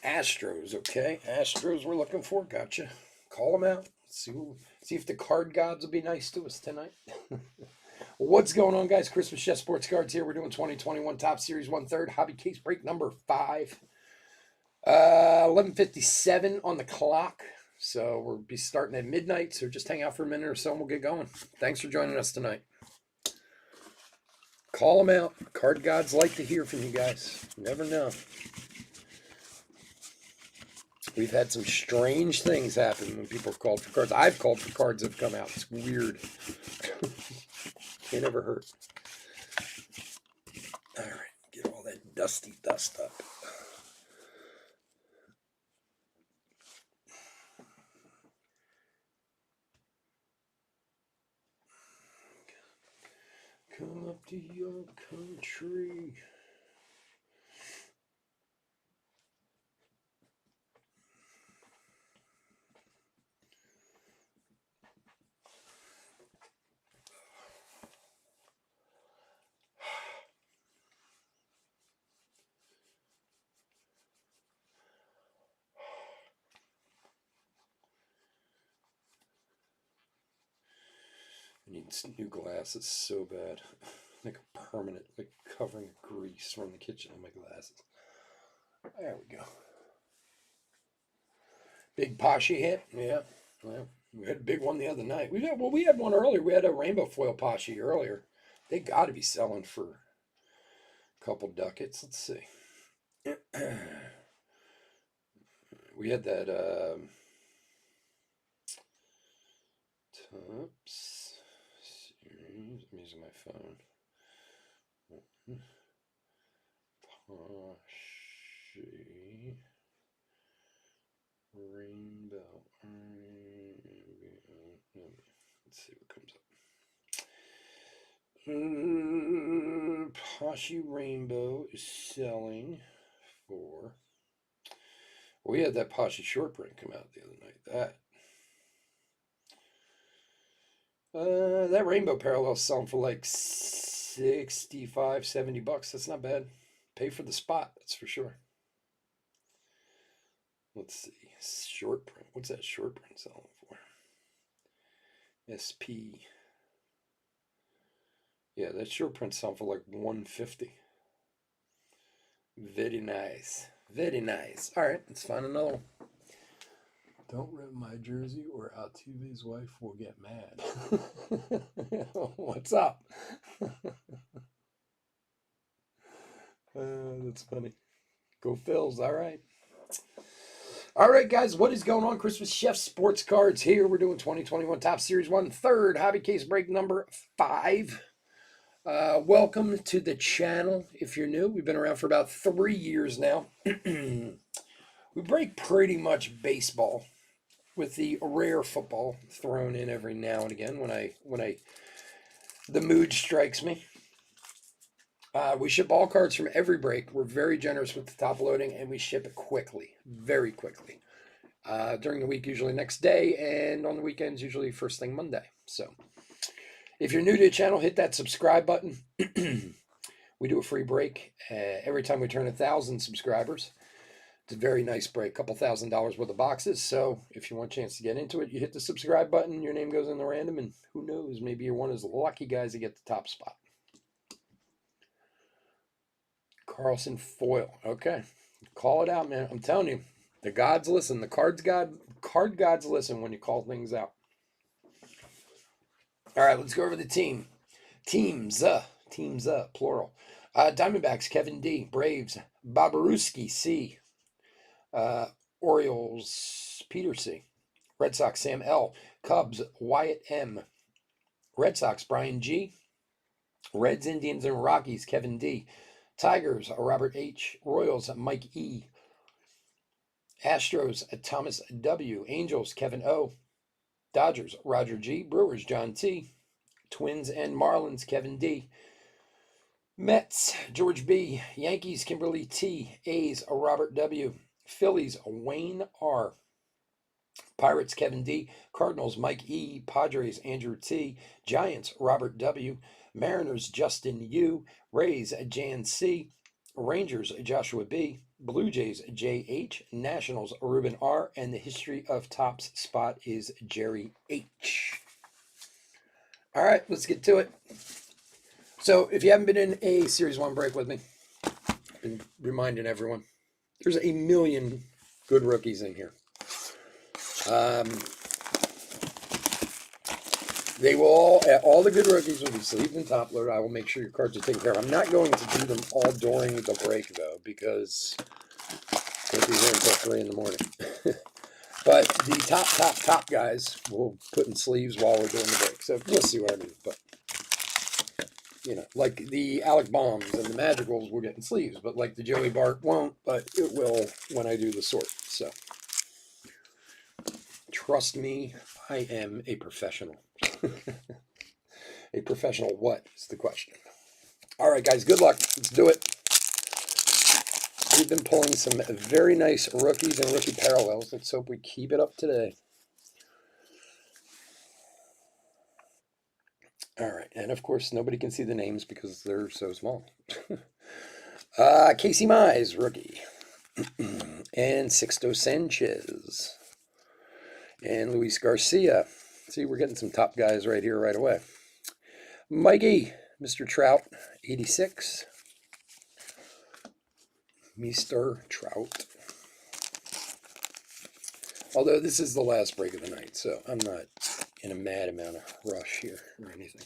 Astros, okay? Astros we're looking for. Gotcha. Call them out. See if the card gods will be nice to us tonight. What's going on, guys? Christmas Chef Sports Cards here. We're doing 2021 Top Series 1/3 hobby case break number 5. 11:57 on the clock. So we'll be starting at midnight. So just hang out for a minute or so and we'll get going. Thanks for joining us tonight. Call them out. Card gods like to hear from you guys. You never know. We've had some strange things happen when people have called for cards. I've called for cards that have come out. It's weird. It never hurt. All right, get all that dusty dust up. Come up to your country. I need some new glasses so bad. Like a permanent, like covering grease from the kitchen on my glasses. There we go. Big Poshy hit. Yeah. Well, we had a big one the other night. We had one earlier. We had a rainbow foil Poshy earlier. They got to be selling for a couple ducats. Let's see. We had that Topps series. I'm using my phone. Poshy rainbow. Let's see what comes up. Poshy rainbow is selling for. We had that Poshy short print come out the other night. That rainbow parallel is selling for like 65, 70 bucks. That's not bad. Pay for the spot, that's for sure. Let's see. Short print. What's that short print selling for? Sssp. Yeah, that short print selling for like 150. Very nice. Very nice. All right, let's find another one. Don't rip my jersey or Altuve's wife will get mad. What's up? That's funny. Go Phils. All right. All right, guys. What is going on? Christmas Chef Sports Cards here. We're doing 2021 Top Series 1/3 hobby case break number 5. Welcome to the channel. If you're new, we've been around for about 3 years now. We break pretty much baseball, with the rare football thrown in every now and again when the mood strikes me. We ship all cards from every break. We're very generous with the top loading, and we ship it quickly, very quickly. During the week, usually next day, and on the weekends, usually first thing Monday. So if you're new to the channel, hit that subscribe button. We do a free break every time we turn 1,000 subscribers. It's a very nice break, couple $1,000 worth of boxes. So if you want a chance to get into it, you hit the subscribe button, your name goes in the random, and who knows, maybe you're one of those lucky guys to get the top spot. Carlson foil. Okay. Call it out, man. I'm telling you, the gods listen. The card gods listen when you call things out. All right, let's go over the team. Teams, plural. Diamondbacks, Kevin D. Braves, Bobaruski, C. Orioles, Peter C. Red Sox, Sam L. Cubs, Wyatt M. Red Sox, Brian G. Reds, Indians, and Rockies, Kevin D. Tigers, Robert H. Royals, Mike E. Astros, Thomas W. Angels, Kevin O. Dodgers, Roger G. Brewers, John T. Twins and Marlins, Kevin D. Mets, George B. Yankees, Kimberly T. A's, Robert W. Phillies, Wayne R. Pirates, Kevin D. Cardinals, Mike E. Padres, Andrew T. Giants, Robert W. Mariners, Justin U. Rays, Jan C. Rangers, Joshua B. Blue Jays, JH. Nationals, Ruben R. And the history of Topps spot is Jerry H. All right, let's get to it. So if you haven't been in a Series 1 break with me, I've been reminding everyone, there's a million good rookies in here. They will all the good rookies will be sleeved and top loaded. I will make sure your cards are taken care of. I'm not going to do them all during the break, though, because we'll be here until 3 in the morning. But the top guys will put in sleeves while we're doing the break. So you'll see what I mean. But, you know, like the Alec Bombs and the Madrigals will get in sleeves, but like the Joey Bart won't, but it will when I do the sort. So trust me, I am a professional. A professional what is the question. All right, guys, good luck. Let's do it. We've been pulling some very nice rookies and rookie parallels. Let's hope we keep it up today. All right, and of course, nobody can see the names because they're so small. Casey Mize, rookie. And Sixto Sanchez. And Luis Garcia. See, we're getting some top guys right here right away. Mikey, Mr. Trout, 86. Mr. Trout. Although this is the last break of the night, so I'm not in a mad amount of rush here or anything.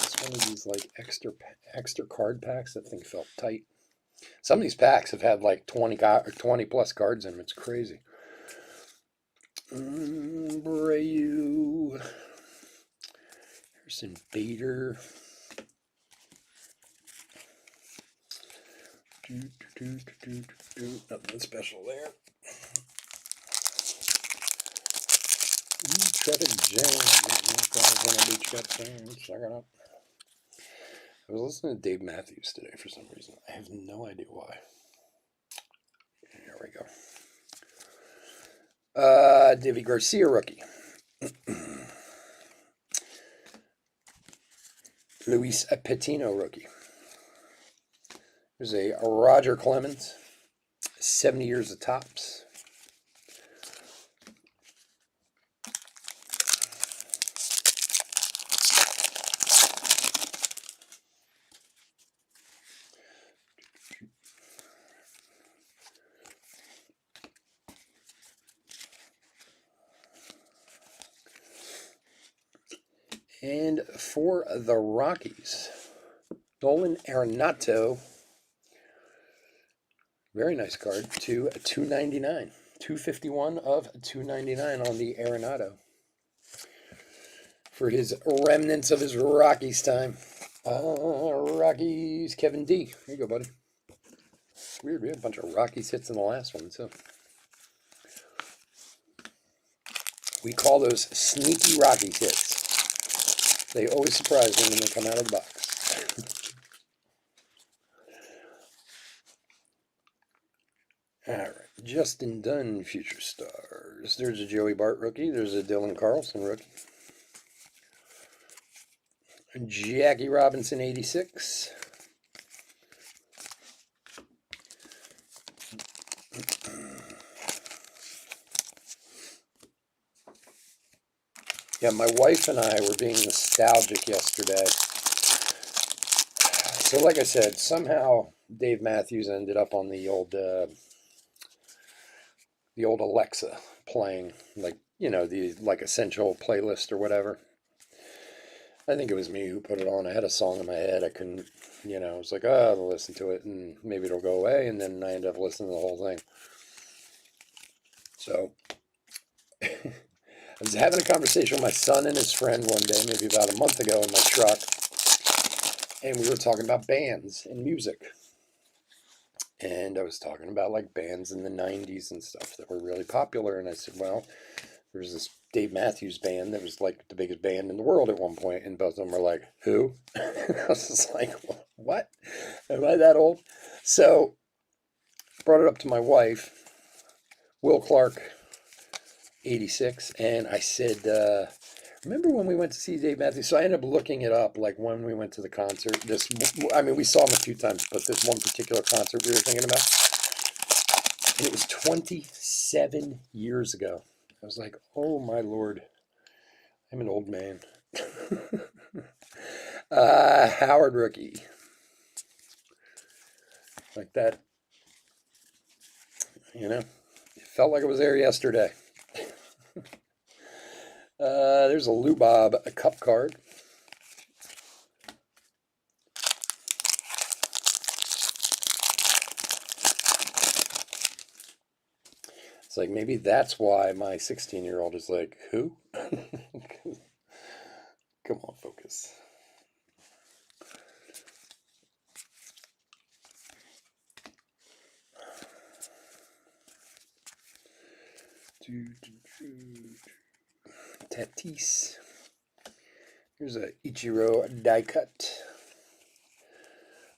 It's one of these like extra card packs. That thing felt tight. Some of these packs have had like 20 plus cards in them. It's crazy. Brayu. Harrison Bader. Nothing special there. Trevor Jones. I was listening to Dave Matthews today for some reason. I have no idea why. Here we go. Davy Garcia, rookie. Luis Patino, rookie. There's a Roger Clemens, 70 years of Topps. And for the Rockies, Nolan Arenado. Very nice card to 299. 251 of 299 on the Arenado. For his remnants of his Rockies time. Rockies, Kevin D. Here you go, buddy. It's weird, we had a bunch of Rockies hits in the last one, too. We call those sneaky Rockies hits. They always surprise me when they come out of the box. All right, Justin Dunn, Future Stars. There's a Joey Bart rookie. There's a Dylan Carlson rookie. Jackie Robinson, 86. Yeah, my wife and I were being nostalgic yesterday. So like I said, somehow Dave Matthews ended up on the old Alexa playing, like, you know, the like essential playlist or whatever. I think it was me who put it on. I had a song in my head. I couldn't, you know, I was like, oh, I'll listen to it and maybe it'll go away. And then I ended up listening to the whole thing. So I was having a conversation with my son and his friend one day, maybe about a month ago in my truck. And we were talking about bands and music. And I was talking about like bands in the 90s and stuff that were really popular. And I said, well, there's this Dave Matthews Band that was like the biggest band in the world at one point, and both of them were like, who? I was just like, what? Am I that old? So brought it up to my wife. Will Clark, 86. And I said, remember when we went to see Dave Matthews? So I ended up looking it up, like when we went to the concert. I mean, we saw him a few times, but this one particular concert we were thinking about, and it was 27 years ago. I was like, oh my Lord, I'm an old man. Howard rookie. Like that, you know, it felt like it was there yesterday. There's a Lubob, a cup card. It's like, maybe that's why my 16-year-old is like, who? Come on, focus. Tatis. Here's a Ichiro die cut.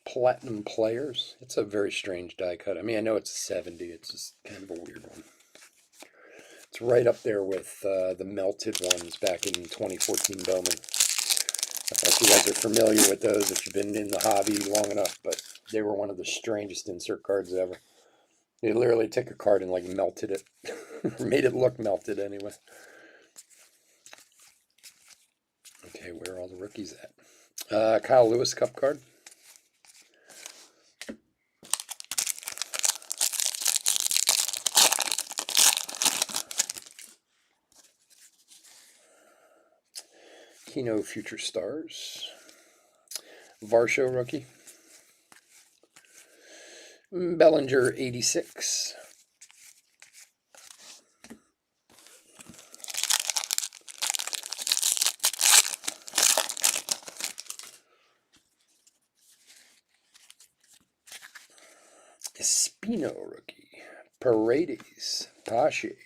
Platinum Players. It's a very strange die cut. I mean, I know it's a 70. It's just kind of a weird one. It's right up there with the melted ones back in 2014 Bowman. I don't know if you guys are familiar with those, if you've been in the hobby long enough, but they were one of the strangest insert cards ever. They literally took a card and like melted it. Made it look melted anyway. Okay, where are all the rookies at? Kyle Lewis cup card. Keno Future Stars. Varsho rookie. Bellinger 86. Espino rookie. Paredes. Pache.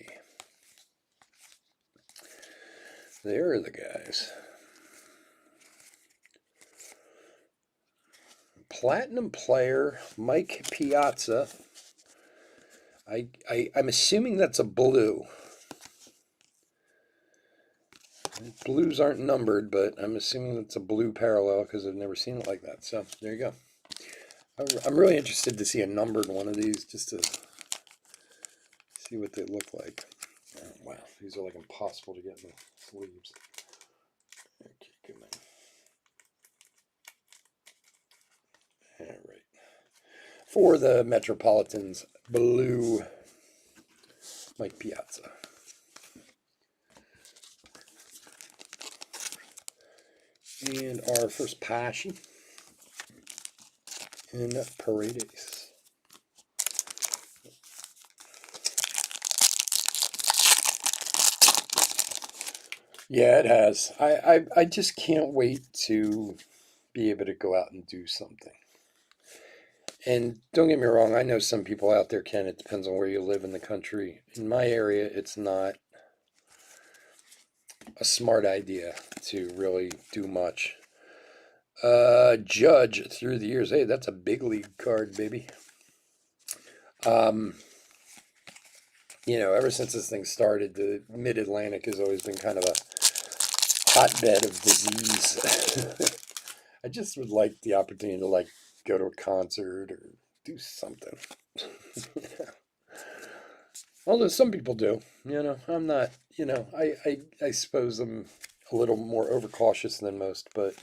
There are the guys. Platinum player, Mike Piazza. I'm assuming that's a blue. Blues aren't numbered, but I'm assuming it's a blue parallel because I've never seen it like that. So there you go. I'm really interested to see a numbered one of these just to see what they look like. Oh, wow, these are like impossible to get in the sleeves. Okay, come on. All right. For the Metropolitans, blue Mike Piazza. And our first Pache and Paredes. Yeah, it has. I just can't wait to be able to go out and do something. And don't get me wrong, I know some people out there can. It depends on where you live in the country. In my area, it's not a smart idea to really do much. Judge through the years. Hey, that's a big league card, baby. You know, ever since this thing started, the Mid-Atlantic has always been kind of a hotbed of disease. I just would like the opportunity to like go to a concert or do something. Although some people do, you know, I'm not, you know, I suppose I'm a little more overcautious than most, but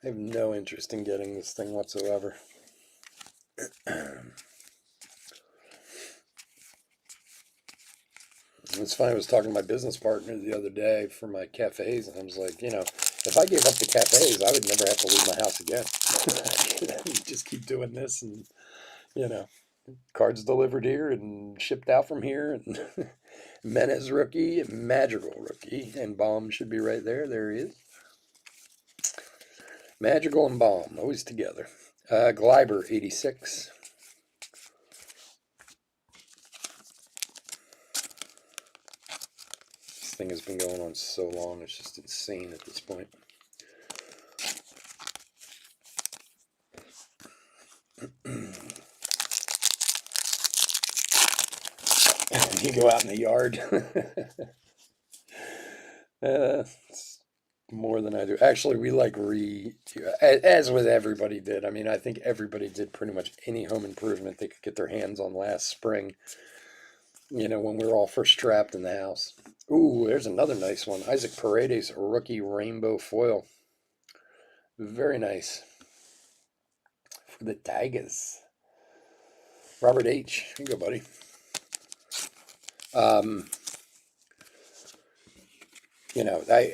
I have no interest in getting this thing whatsoever. It's funny, I was talking to my business partner the other day for my cafes, and I was like, you know, if I gave up the cafes, I would never have to leave my house again. Just keep doing this, and, you know, cards delivered here and shipped out from here, and Menace rookie, Magical rookie, and Bomb should be right there. There he is. Magical and Bomb, always together. Gleiber, 86. This thing has been going on so long, it's just insane at this point. You go out in the yard. It's more than I do. Actually, we like as with everybody did. I mean, I think everybody did pretty much any home improvement they could get their hands on last spring. When we were all first trapped in the house. Ooh, there's another nice one. Isaac Paredes, rookie rainbow foil. Very nice. For the Tigers. Robert H. Here you go, buddy.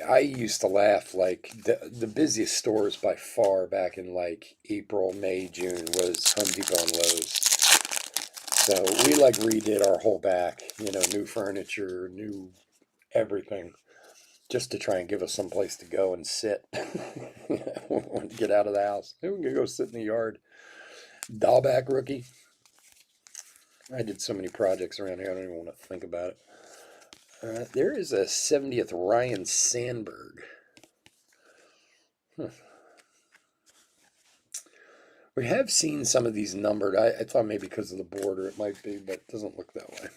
I used to laugh, like the busiest stores by far back in like April, May, June was Home Depot and Lowe's. So we like redid our whole back, new furniture, new everything, just to try and give us some place to go and sit. Get out of the house. Maybe we can go sit in the yard. Dahlback rookie. I did so many projects around here, I don't even want to think about it. There is a 70th Ryan Sandberg. We have seen some of these numbered. I thought maybe because of the border it might be, but it doesn't look that way.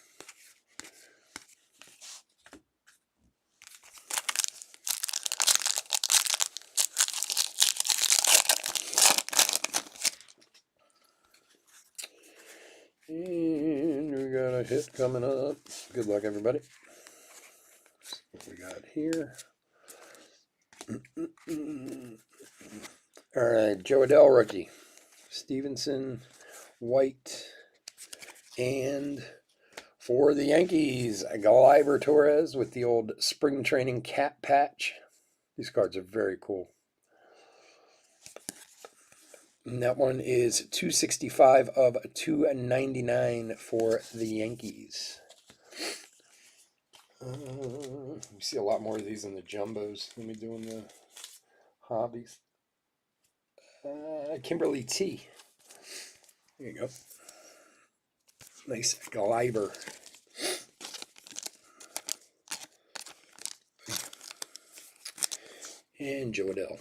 And we got a hit coming up. Good luck, everybody. What we got here? All right, Joe Adell rookie. Stevenson, White, and for the Yankees, Gleyber Torres with the old spring training cap patch. These cards are very cool. And that one is 265 of 299 for the Yankees. You see a lot more of these in the jumbos than we do in the hobbies. Kimberly T. There you go. Nice Gleyber. And Joe Adell.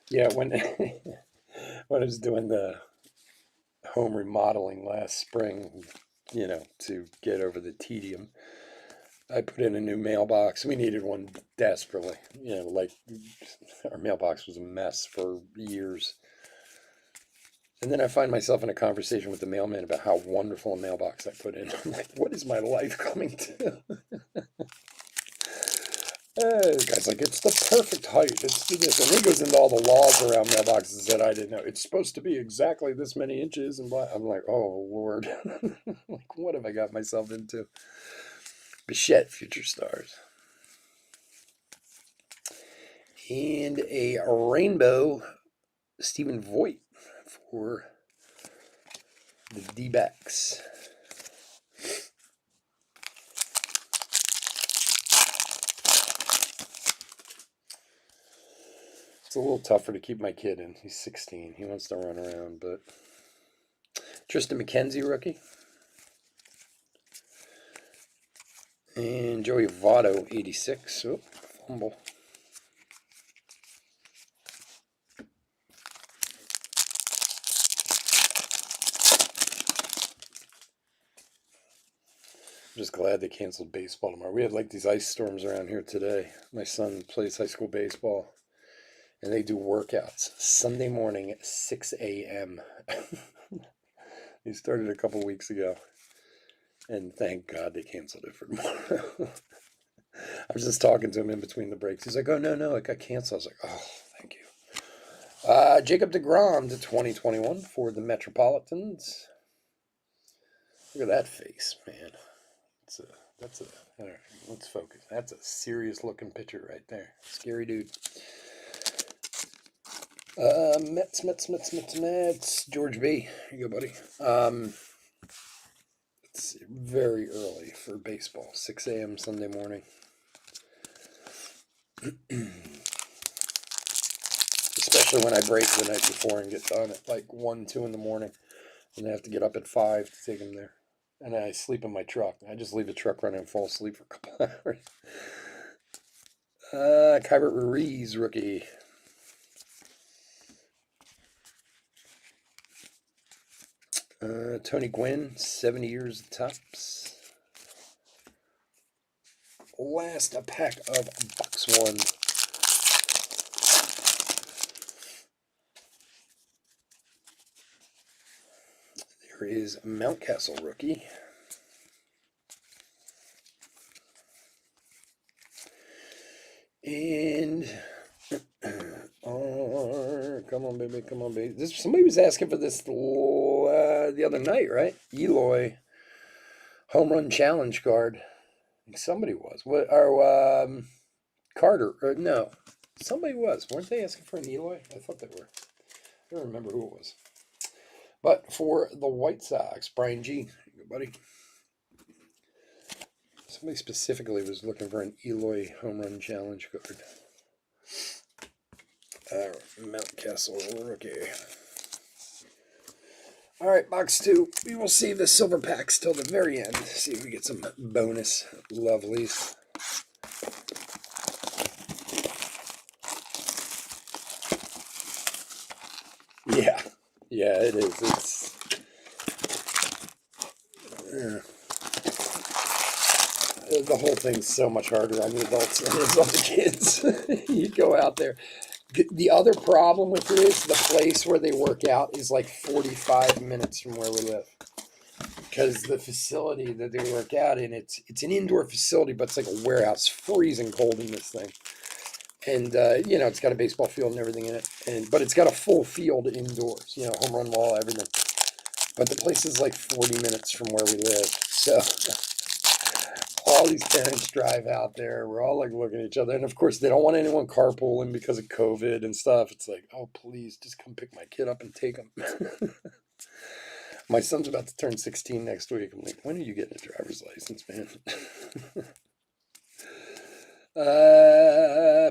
Yeah, when when I was doing the home remodeling last spring, to get over the tedium, I put in a new mailbox. We needed one desperately. Like our mailbox was a mess for years. And then I find myself in a conversation with the mailman about how wonderful a mailbox I put in. I'm like, what is my life coming to? The guy's like, it's the perfect height. It's this. And he goes into all the laws around mailboxes that I didn't know. It's supposed to be exactly this many inches. And I'm like, oh, Lord. Like, what have I got myself into? Bichette, Future Stars. And a rainbow Stephen Voigt for the D-backs. It's a little tougher to keep my kid in. He's 16. He wants to run around, but Tristan McKenzie, rookie. And Joey Votto, 86. Oh, fumble. I'm just glad they canceled baseball tomorrow. We have like these ice storms around here today. My son plays high school baseball, and they do workouts Sunday morning at 6 a.m. He started a couple weeks ago, and thank God they canceled it for tomorrow. I was just talking to him in between the breaks. He's like, oh, no, it got canceled. I was like, oh, thank you. Jacob deGrom to 2021 for the Metropolitans. Look at that face, man. Let's focus. That's a serious looking pitcher right there. Scary dude. Mets. George B. Here you go, buddy. It's very early for baseball. 6 a.m. Sunday morning. Especially when I break the night before and get done at like 1, 2 in the morning. And I have to get up at 5 to take him there. And I sleep in my truck. I just leave the truck running and fall asleep for a couple hours. Kyber Ruiz, rookie. Tony Gwynn, 70 years tops. Last a pack of box one. There is Mountcastle rookie. And come on, baby, come on, baby. Somebody was asking for this the other night, right? Eloy home run challenge card. I think somebody was. What? Or Carter? Or no, somebody was. Weren't they asking for an Eloy? I thought they were. I don't remember who it was. But for the White Sox, Brian G, buddy. Somebody specifically was looking for an Eloy home run challenge card. Mountcastle rookie. All right, box two. We will save the silver packs till the very end. See if we get some bonus lovelies. Yeah, it is. It's the whole thing's so much harder on the adults than it is on the kids. You go out there. The other problem with it is the place where they work out is like 45 minutes from where we live. Because the facility that they work out in, it's an indoor facility, but it's like a warehouse, freezing cold in this thing. And, it's got a baseball field and everything in it. But it's got a full field indoors, home run wall, everything. But the place is like 40 minutes from where we live. So all these parents drive out there. We're all like looking at each other. And of course, they don't want anyone carpooling because of COVID and stuff. It's like, oh, please just come pick my kid up and take him. My son's about to turn 16 next week. I'm like, when are you getting a driver's license, man?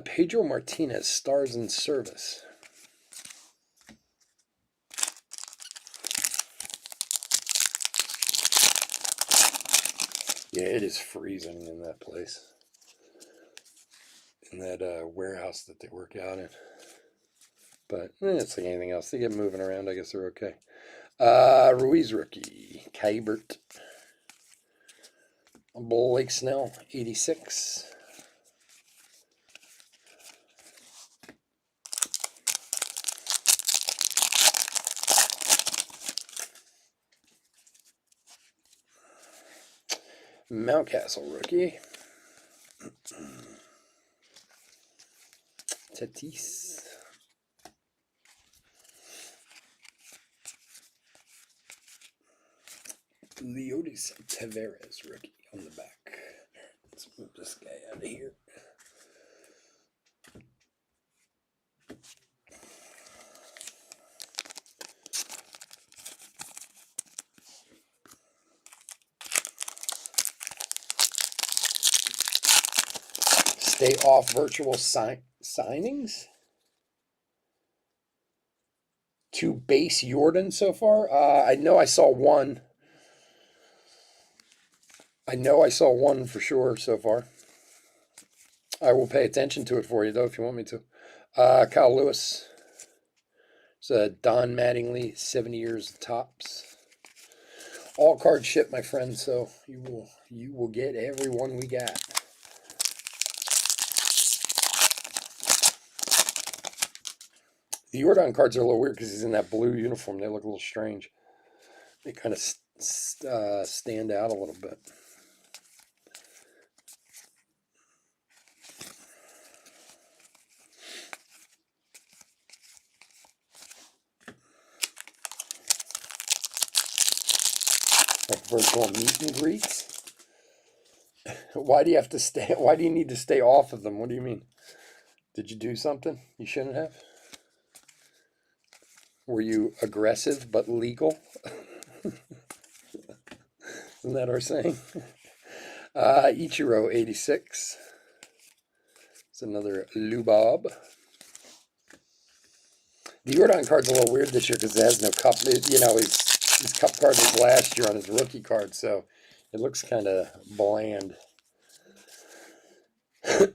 Pedro Martinez, Stars in Service. Yeah, it is freezing in that place. In that warehouse that they work out in. But it's like anything else. They get moving around. I guess they're okay. Ruiz rookie. Kybert. Blake Snell, 86. Mountcastle rookie. Tatis. Leodis Taveras rookie on the back. Let's move this guy out of here. Stay off virtual signings. 2 base Jordan so far. I know I saw one. For sure so far. I will pay attention to it for you, though, if you want me to. Kyle Lewis. It's Don Mattingly, 70 years tops. All card ship, my friend, so you will get every one we got. The Jordan cards are a little weird because he's in that blue uniform. They look a little strange. They kind of stand out a little bit. Like virtual meet and greets. Why do you have to stay? Why do you need to stay off of them? What do you mean? Did you do something you shouldn't have? Were you aggressive but legal? Isn't that our saying? Ichiro, 86. It's another Lubob. The Jordan card's a little weird this year because it has no cup. His cup card was last year on his rookie card, so it looks kind of bland.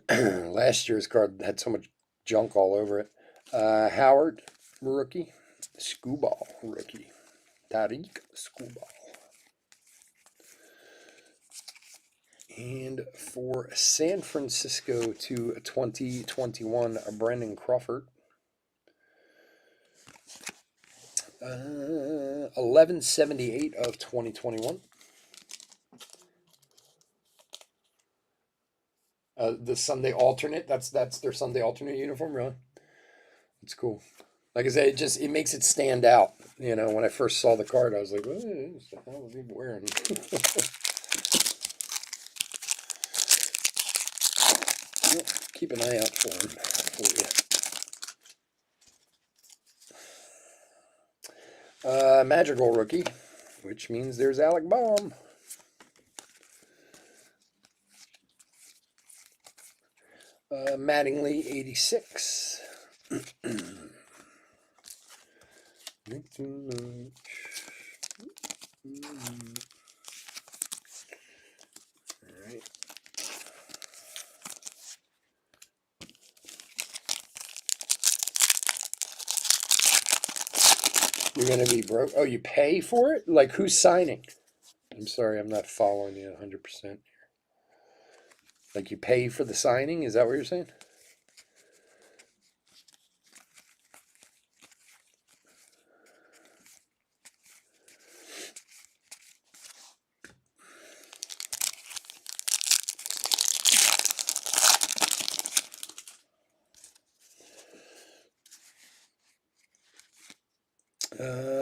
Last year's card had so much junk all over it. Howard, rookie. Scuball, rookie. Tariq Skubal. And for San Francisco to 2021, Brandon Crawford. 1178 of 2021. The Sunday alternate. That's their Sunday alternate uniform, really. It's cool. Like I said, it makes it stand out. You know, when I first saw the card, I was like, what the hell is he wearing? Keep an eye out for him for you. Magical rookie, which means there's Alec Baum. Mattingly, 86. Alright. You're going to be broke. Oh, you pay for it? Like, who's signing? I'm sorry, I'm not following you 100% here. Like, you pay for the signing? Is that what you're saying?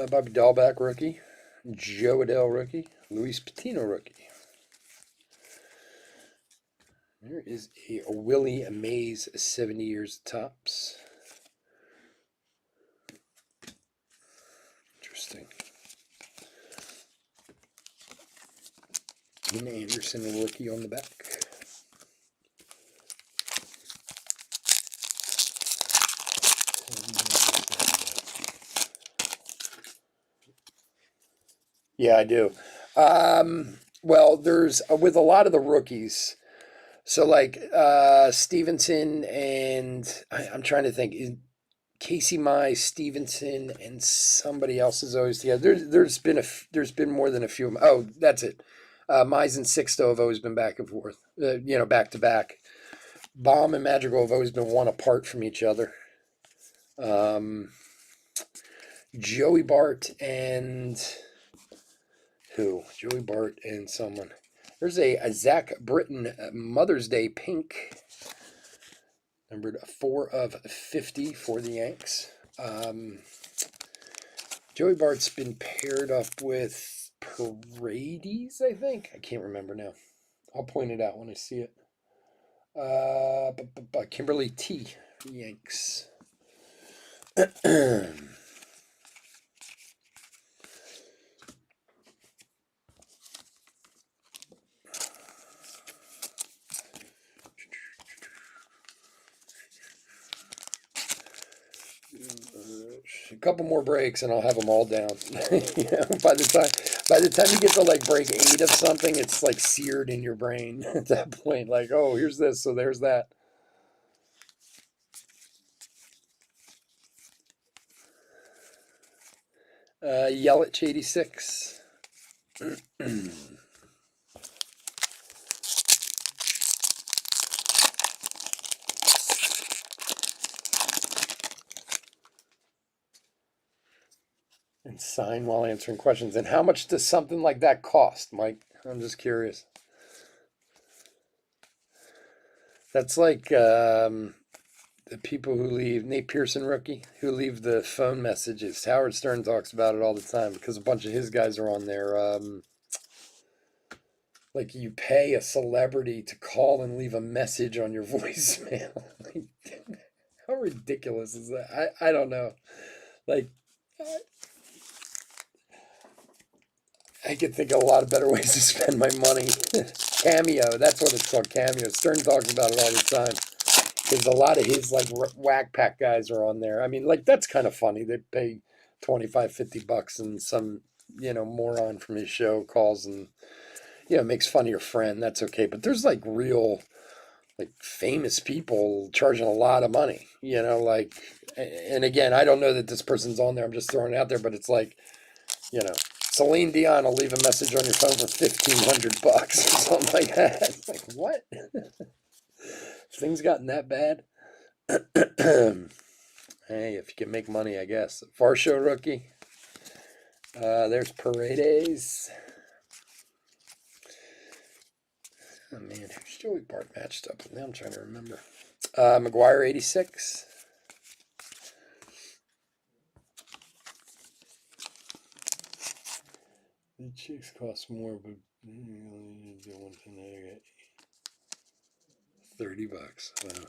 Bobby Dahlback rookie, Joe Adell rookie, Luis Patino rookie. There is a Willie Mays 70 years tops. Interesting. Ian Anderson rookie on the back. Yeah, I do. Well, there's with a lot of the rookies. So like Stevenson and I'm trying to think. Casey Mize, Stevenson, and somebody else is always together. There's been more than a few. Oh, that's it. Mize and Sixto have always been back and forth. Back to back. Baum and Madrigal have always been one apart from each other. Joey Bart and who? Joey Bart and someone. There's a Zach Britton Mother's Day pink, numbered 4 of 50 for the Yanks. Joey Bart's been paired up with Paredes, I think. I can't remember now. I'll point it out when I see it. Kimberly T. Yanks. A couple more breaks and I'll have them all down. By the time you get to like break 8 of something, it's like seared in your brain at that point. Like, oh, here's this, so there's that. Yelich 86. And sign while answering questions. And how much does something like that cost, Mike? I'm just curious. That's like the people who leave, Nate Pearson rookie, who leave the phone messages. Howard Stern talks about it all the time because a bunch of his guys are on there. Like you pay a celebrity to call and leave a message on your voicemail. How ridiculous is that? I don't know. Like, I could think of a lot of better ways to spend my money. Cameo, that's what it's called, Cameo. Stern talks about it all the time. Because a lot of his, like, whack pack guys are on there. I mean, like, that's kind of funny. They pay $25-50 and some, moron from his show calls and, makes fun of your friend. That's okay. But there's, like, real, like, famous people charging a lot of money, like, and again, I don't know that this person's on there. I'm just throwing it out there, but it's like, You know, Celine Dion will leave a message on your phone for $1,500 or something like that. It's like, what? Things gotten that bad? Hey, if you can make money, I guess. Varsho rookie. There's Paredes. Oh man, who's Joey Bart matched up with? Now I'm trying to remember. McGuire 86. The chicks cost more, but you only do one thing there. $30. Wow.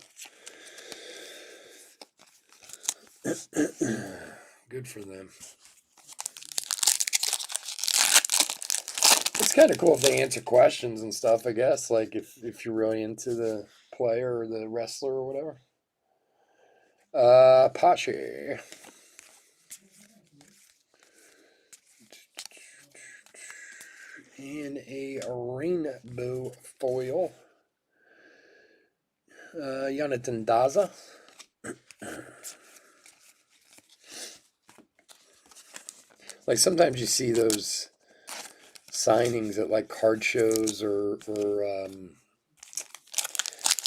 Good for them. It's kind of cool if they answer questions and stuff, I guess. Like if you're really into the player or the wrestler or whatever. Pache. And a rainbow foil. Jonathan Daza. Like sometimes you see those signings at like card shows or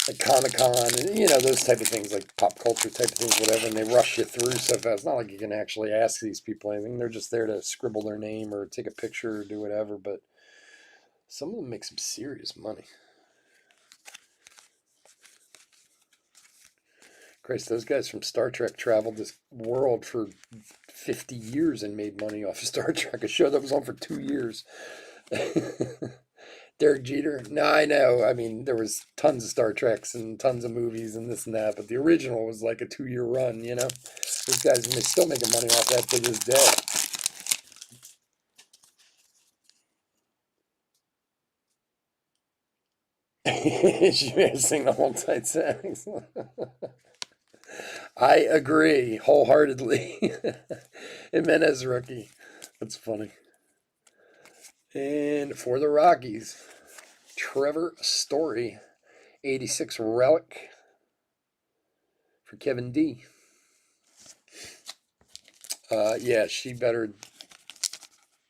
like Comic-Con and you know those type of things, like pop culture type of things, whatever, and they rush you through so fast. It's not like you can actually ask these people anything. They're just there to scribble their name or take a picture or do whatever, but some of them make some serious money. Christ, those guys from Star Trek traveled this world for 50 years and made money off of Star Trek, a show that was on for 2 years. Derek Jeter? No, I know. I mean, there was tons of Star Treks and tons of movies and this and that, but the original was like a 2-year run, you know? Those guys, and they're still making money off that to this day. She may sing the whole tight sax. I agree wholeheartedly. Jimenez rookie. That's funny. And for the Rockies, Trevor Story, 86 relic for Kevin D. Yeah, she better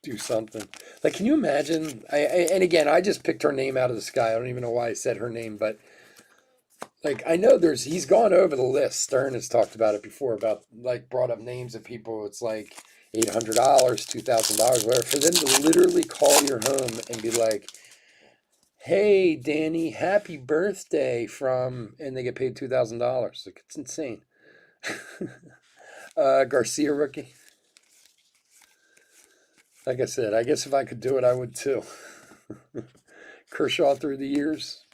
do something. Like, can you imagine? And again, I just picked her name out of the sky. I don't even know why I said her name, but like, I know he's gone over the list. Stern has talked about it before, about like brought up names of people. It's like $800, $2,000, whatever. For them to literally call your home and be like, "Hey, Danny, happy birthday from," and they get paid $2,000. Like, it's insane. Garcia rookie. Like I said, I guess if I could do it, I would too. Kershaw through the years.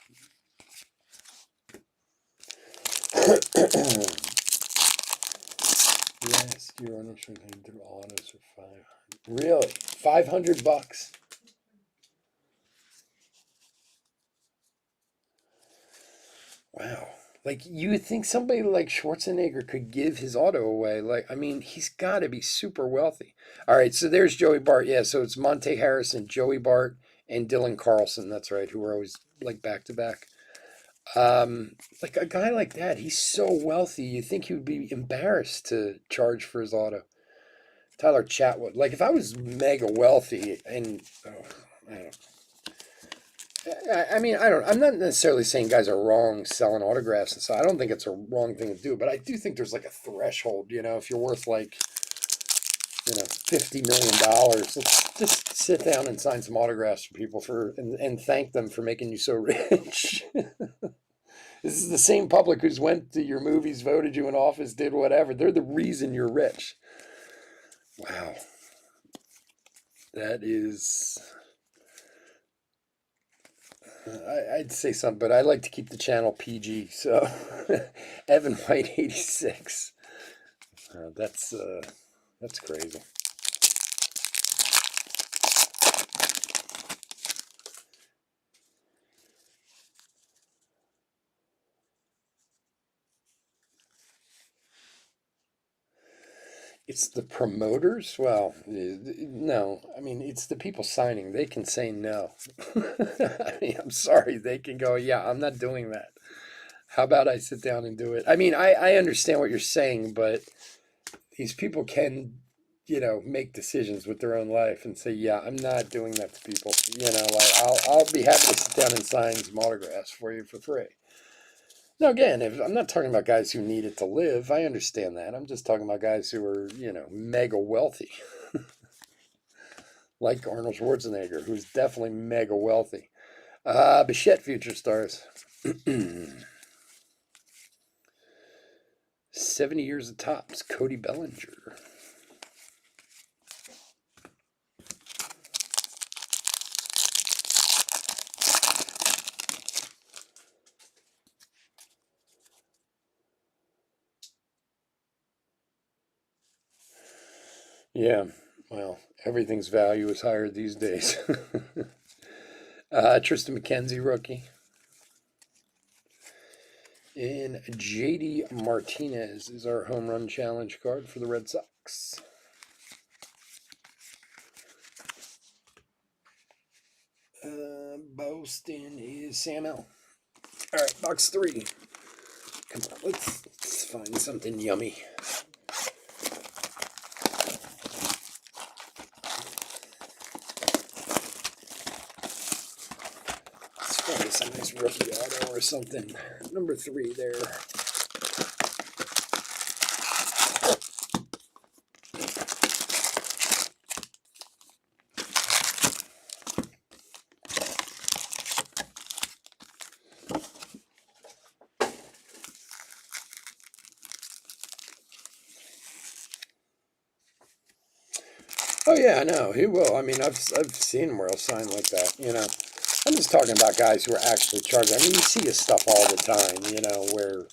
Last year, I'm not sure they did autos for 500. Really? $500? Wow. Like, you would think somebody like Schwarzenegger could give his auto away. Like, I mean, he's got to be super wealthy. All right, so there's Joey Bart. Yeah, so it's Monte Harrison, Joey Bart, and Dylan Carlson. That's right, who were always like back to back. Like a guy like that, he's so wealthy. You think he would be embarrassed to charge for his auto. Tyler Chatwood. Like if I was mega wealthy and I don't. I mean, I don't. I'm not necessarily saying guys are wrong selling autographs and so. I don't think it's a wrong thing to do, but I do think there's like a threshold. You know, if you're worth like $50 million, let's just sit down and sign some autographs for people and thank them for making you so rich. This is the same public who's went to your movies, voted you in office, did whatever. They're the reason you're rich. Wow. That is... I'd say something, but I like to keep the channel PG. So, Evan White, 86. That's crazy. It's the promoters? Well, no. I mean, it's the people signing. They can say no. I mean, I'm sorry. They can go, yeah, I'm not doing that. How about I sit down and do it? I mean, I understand what you're saying, but these people can, make decisions with their own life and say, yeah, I'm not doing that to people. Like I'll be happy to sit down and sign some autographs for you for free. Now, again, if I'm not talking about guys who need it to live, I understand that. I'm just talking about guys who are, mega wealthy, like Arnold Schwarzenegger, who's definitely mega wealthy. Bichette Future Stars. 70 years of tops, Cody Bellinger. Yeah, well, everything's value is higher these days. Tristan McKenzie, rookie. And JD Martinez is our home run challenge card for the Red Sox. Boston is Sam L. All right, box 3. Come on, let's find something yummy. Let's find us a nice rookie auto or something. Number 3 there. Oh yeah, I know he will. I mean, I've seen him where he'll sign like that. I'm just talking about guys who are actually charging. I mean, you see his stuff all the time. Where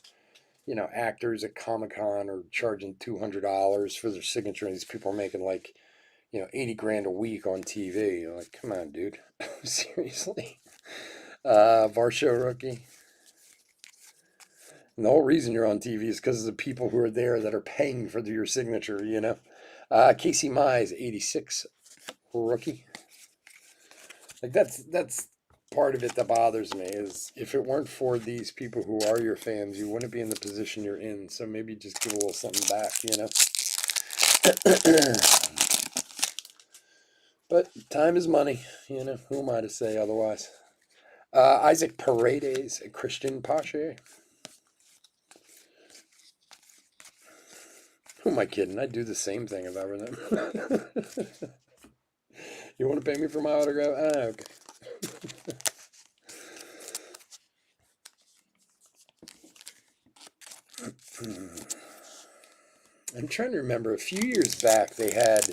actors at Comic-Con are charging $200 for their signature, and these people are making like 80 grand a week on TV. You're like, come on, dude, seriously. Varsho rookie. And the whole reason you're on TV is because of the people who are there that are paying for your signature. Casey Mize, 86 rookie. Like that's part of it that bothers me is if it weren't for these people who are your fans, you wouldn't be in the position you're in. So maybe just give a little something back, But time is money, Who am I to say otherwise? Isaac Paredes, Christian Pache. Who am I kidding? I do the same thing if I were them. You want to pay me for my autograph? Okay. I'm trying to remember. A few years back, they have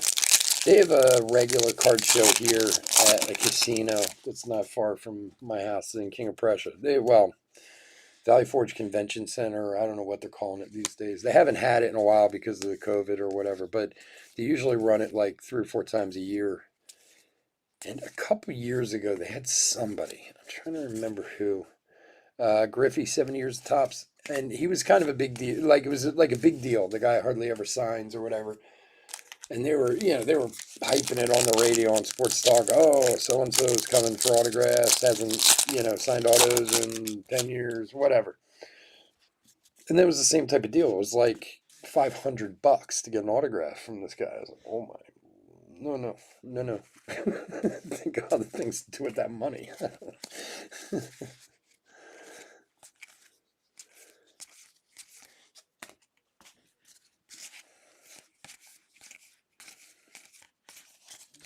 a regular card show here at a casino that's not far from my house in King of Prussia. Valley Forge Convention Center. I don't know what they're calling it these days. They haven't had it in a while because of the COVID or whatever, but they usually run it like 3 or 4 times a year. And a couple years ago, they had somebody. I'm trying to remember who. Griffey, 7 years tops. And he was kind of a big deal. Like, it was like a big deal. The guy hardly ever signs or whatever. And they were hyping it on the radio on Sports Talk. Oh, so-and-so is coming for autographs. Hasn't, signed autos in 10 years, whatever. And that was the same type of deal. It was like $500 to get an autograph from this guy. I was like, oh my, no. Think of other things to do with that money.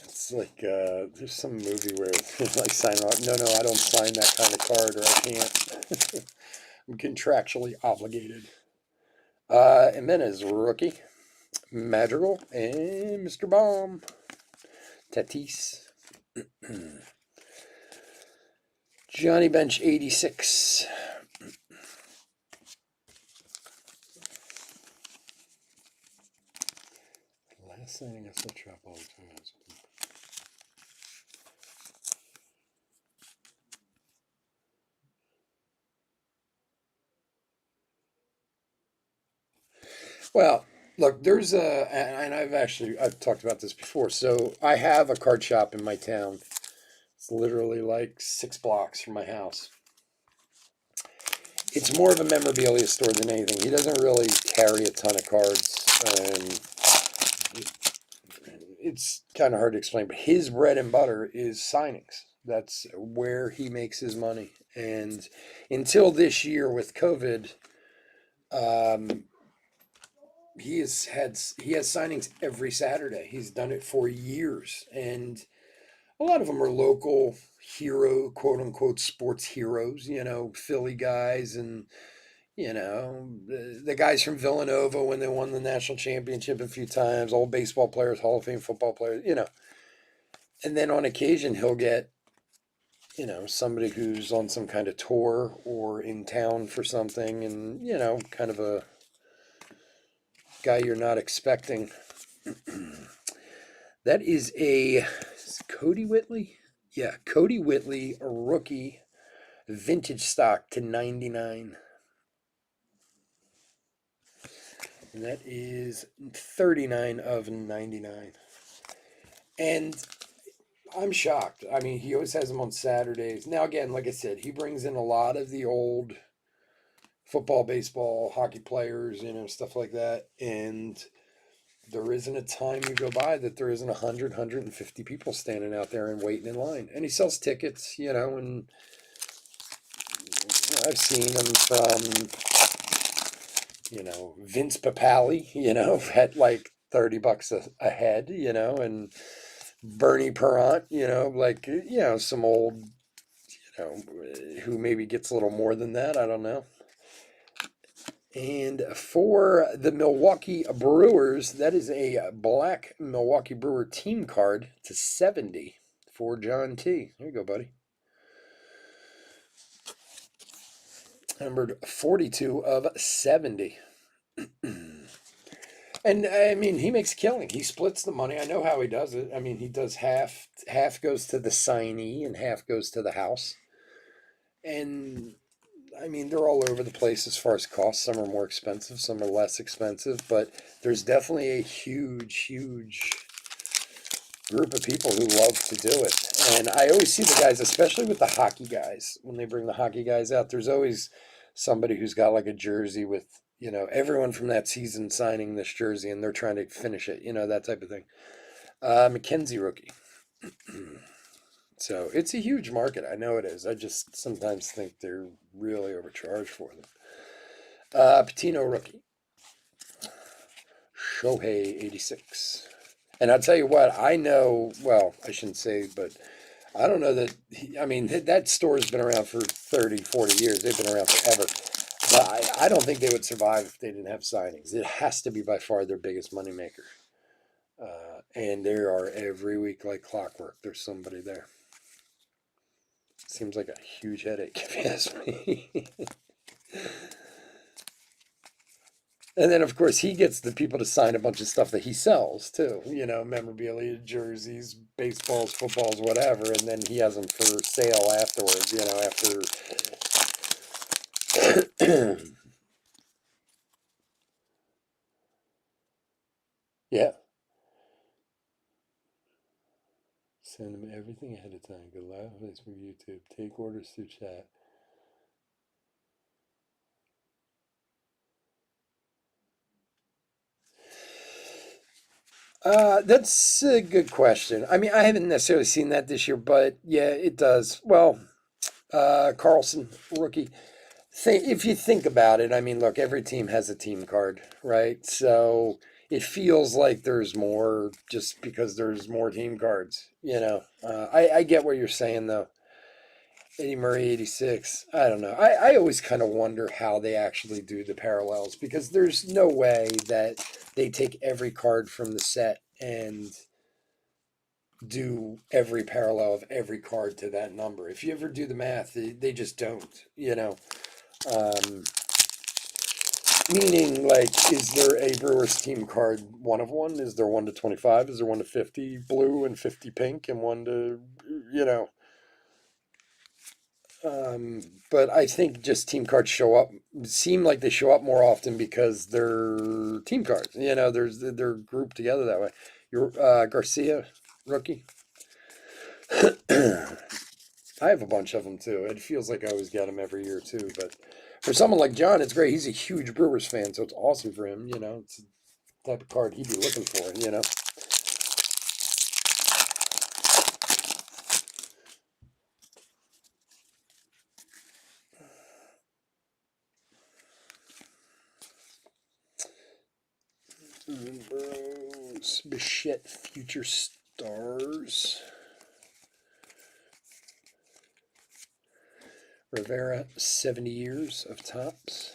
It's like there's some movie where like sign off. No, I don't sign that kind of card, or I can't. I'm contractually obligated. Jimenez, rookie. Madrigal and Mr. Bomb. Tatis. Johnny Bench, 86. Last signing I saw trap all the time. Well, look, there's and I've talked about this before. So I have a card shop in my town. It's literally like 6 blocks from my house. It's more of a memorabilia store than anything. He doesn't really carry a ton of cards. it's kind of hard to explain, but his bread and butter is signings. That's where he makes his money. And until this year with COVID, um, he has signings every Saturday. He's done it for years, and a lot of them are local hero, quote unquote, sports heroes. Philly guys, and the guys from Villanova when they won the national championship a few times. Old baseball players, Hall of Fame football players. And then on occasion he'll get somebody who's on some kind of tour or in town for something, and kind of a guy you're not expecting. That is Cody Whitley? Yeah, Cody Whitley, a rookie, vintage stock to 99. And that is 39 of 99. And I'm shocked. I mean, he always has them on Saturdays. Now, again, like I said, he brings in a lot of the old football, baseball, hockey players, stuff like that. And there isn't a time you go by that there isn't 100, 150 people standing out there and waiting in line. And he sells tickets, and I've seen him from, Vince Papale, at like $30 a head, and Bernie Perrant, some old, who maybe gets a little more than that. I don't know. And for the Milwaukee Brewers, that is a black Milwaukee Brewer team card to 70 for John T. There you go, buddy. Numbered 42 of 70. And I mean, he makes a killing. He splits the money. I know how he does it. I mean, he does half goes to the signee and half goes to the house. And I mean, they're all over the place as far as costs. Some are more expensive, some are less expensive, but there's definitely a huge, huge group of people who love to do it. And I always see the guys, especially with the hockey guys, when they bring the hockey guys out, there's always somebody who's got like a jersey with, everyone from that season signing this jersey, and they're trying to finish it, that type of thing. McKenzie rookie. So it's a huge market. I know it is. I just sometimes think they're really overcharged for them. Patino rookie. Shohei 86. And I'll tell you what, I know, well, I shouldn't say, but I don't know that, that store's been around for 30, 40 years. They've been around forever. But I don't think they would survive if they didn't have signings. It has to be by far their biggest moneymaker. And there are every week like clockwork. There's somebody there. Seems like a huge headache, if you ask me. And then, of course, he gets the people to sign a bunch of stuff that he sells, too. Memorabilia, jerseys, baseballs, footballs, whatever. And then he has them for sale afterwards, after... Yeah. Send them everything ahead of time. Go live on Facebook, YouTube. Take orders through chat. That's a good question. I mean, I haven't necessarily seen that this year, but yeah, it does. Well, Carlson, rookie. If you think about it, I mean, look, every team has a team card, right? So it feels like there's more just because there's more team cards, I get what you're saying, though. Eddie Murray, 86. I don't know. I always kind of wonder how they actually do the parallels, because there's no way that they take every card from the set and do every parallel of every card to that number. If you ever do the math, they just don't, Meaning, like, is there a Brewers team card 1 of 1? Is there 1 to 25? Is there 1 to 50 blue and 50 pink and 1 to, But I think just team cards seem like they show up more often because they're team cards. They're grouped together that way. Your Garcia, rookie. I have a bunch of them too. It feels like I always get them every year too. But for someone like John, it's great. He's a huge Brewers fan, so it's awesome for him. It's the type of card he'd be looking for. Rose, Bichette, Future Stars. Rivera, 70 years of tops.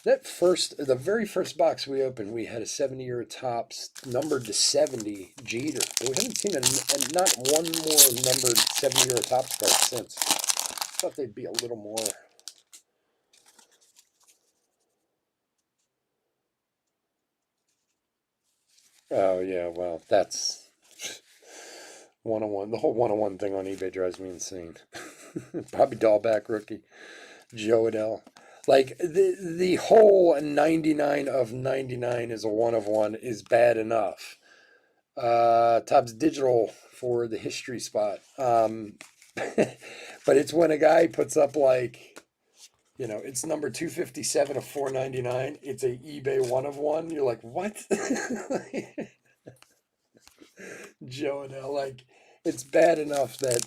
The very first box we opened, we had a 70-year tops numbered to 70 Jeter. But we haven't seen not one more numbered 70-year tops card since. I thought they'd be a little more. Oh, yeah, well, that's 101. The whole 101 thing on eBay drives me insane. Bobby Dahlback, rookie. Joe Adell. Like, the whole 99 of 99 is a 1 of 1 is bad enough. Topps Digital for the history spot. But it's when a guy puts up, like, it's number 257 of 499. It's a eBay 1 of 1. You're like, what? Joe Adell, like, it's bad enough that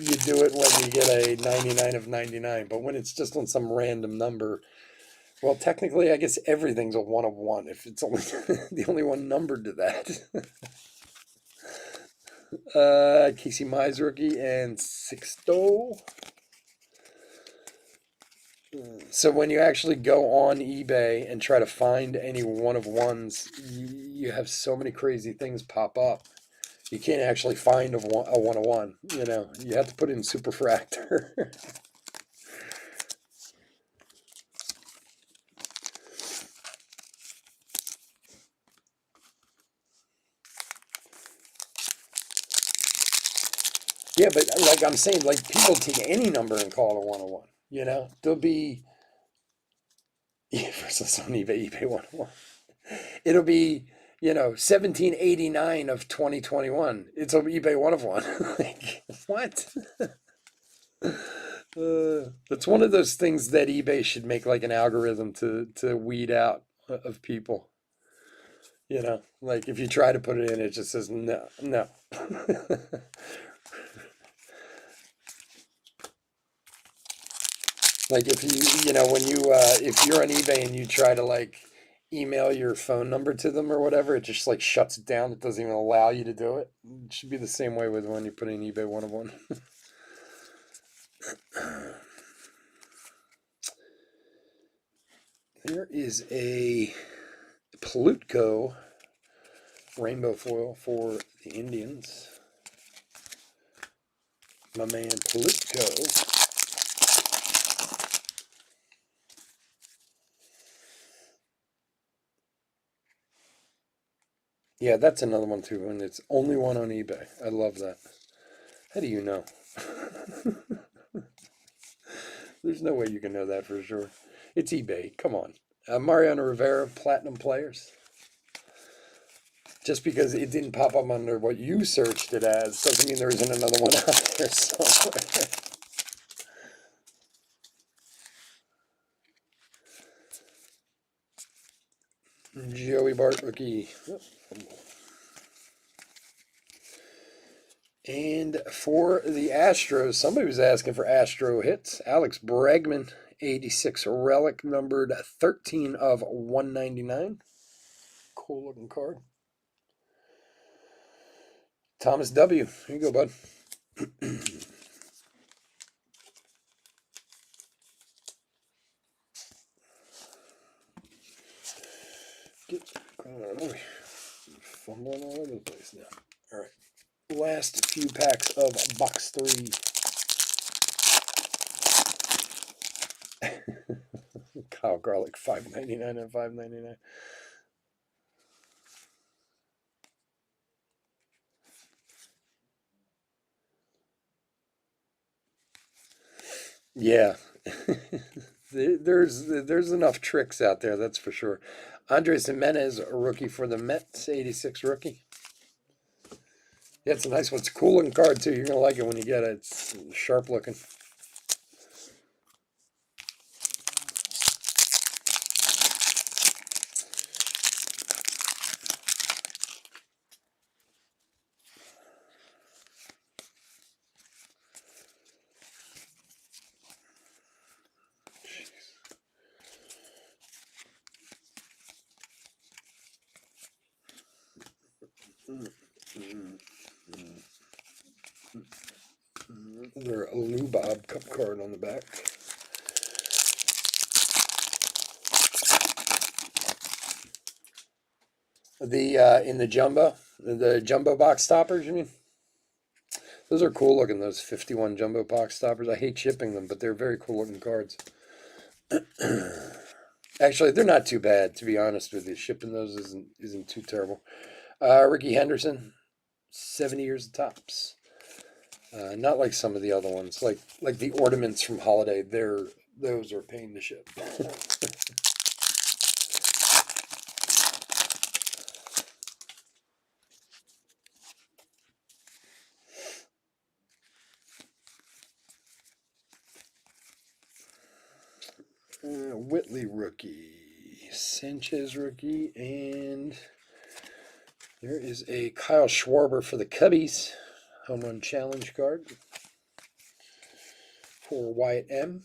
you do it when you get a 99 of 99, but when it's just on some random number, well, technically, I guess everything's a 1 of 1 if it's only the only one numbered to that. Casey Mize rookie and Sixto. So when you actually go on eBay and try to find any 1 of 1s, you have so many crazy things pop up. You can't actually find a 1 of 1. You have to put in Superfractor. Yeah, but like I'm saying, like people take any number and call it a 101. There'll be versus on eBay 101. It'll be 1789 of 2021. It's on eBay 1 of 1. Like what? That's one of those things that eBay should make like an algorithm to weed out of people. Like if you try to put it in, it just says no, no. Like if if you're on eBay and you try to like email your phone number to them or whatever, it just like shuts it down. It doesn't even allow you to do it. It should be the same way with when you put in eBay 1 of 1. There is a Plutko rainbow foil for the Indians. My man Plutko. Yeah, that's another one too, and it's only one on eBay. I love that. How do you know? There's no way you can know that for sure. It's eBay. Come on. Mariano Rivera, Platinum Players. Just because it didn't pop up under what you searched it as doesn't mean there isn't another one out there somewhere. Joey Bart rookie. And for the Astros, somebody was asking for Astro hits. Alex Bregman, 86 relic, numbered 13 of 199. Cool looking card. Thomas W. Here you go, bud. Fumbling all over the place now. All right. Last few packs of box 3. Kyle Garlick, $5.99 and $5.99. Yeah. There's enough tricks out there, that's for sure. Andres Jimenez, a rookie for the Mets, 86 rookie. Yeah, it's a nice one. It's a cool looking card too. You're gonna like it when you get it. It's sharp looking. Their Lou Bob Cup card on the back. In the jumbo box stoppers, you mean? Those are cool looking, those 51 jumbo box stoppers. I hate shipping them, but they're very cool looking cards. Actually, they're not too bad, to be honest with you. Shipping those isn't too terrible. Ricky Henderson, 70 years of Topps. Not like some of the other ones, like the ornaments from Holiday. Those are a pain to ship. Whitley rookie, Sanchez rookie, and there is a Kyle Schwarber for the Cubbies home run challenge card for Wyatt M.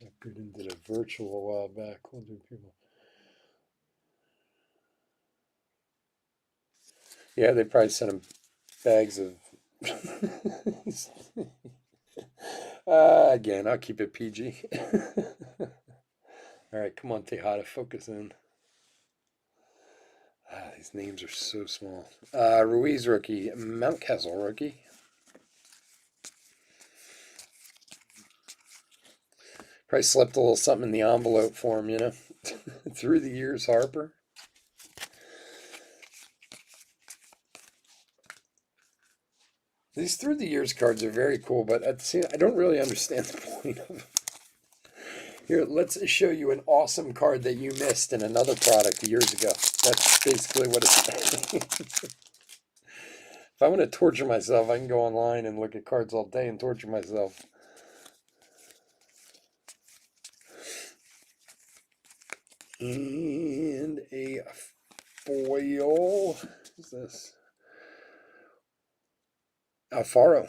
I put into the virtual a while back. We'll do people. Yeah, they probably sent him bags of. Again, I'll keep it PG. All right, come on, Tejada, focus in. These names are so small. Ruiz rookie, Mountcastle rookie. Probably slipped a little something in the envelope for him, you know. Through the years, Harper. These through the years cards are very cool, but at the same, I don't really understand the point of them. Here, let's show you an awesome card that you missed in another product years ago. That's basically what it's saying. If I want to torture myself, I can go online and look at cards all day and torture myself. And a foil. What is this? Alfaro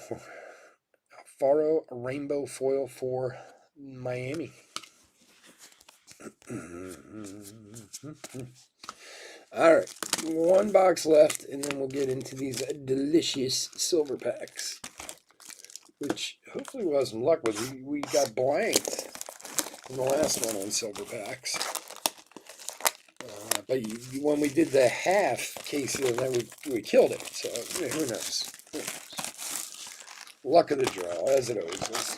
rainbow foil for Miami. All right, one box left, and then we'll get into these delicious silver packs, which hopefully we'll have some luck with. We got blanked in the last one on silver packs. But when we did the half case of that, we killed it. So who knows? Luck of the draw, as it always is.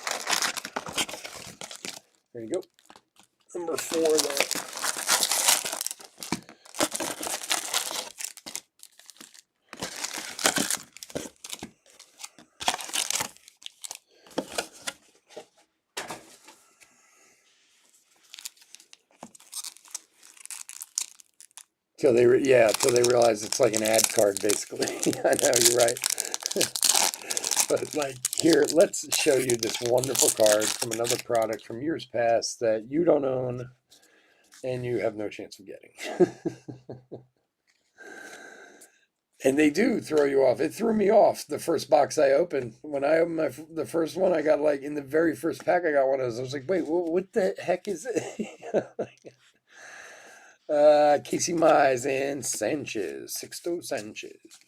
There you go. Number 4 there. Till they realize it's like an ad card, basically. I know, you're right. But like here, let's show you this wonderful card from another product from years past that you don't own and you have no chance of getting. And they do throw you off. It threw me off the first box I opened. When I opened the first one, I got like in the very first pack, I got one of those. I was like, wait, what the heck is it? Casey Mize and Sanchez, Sixto Sanchez.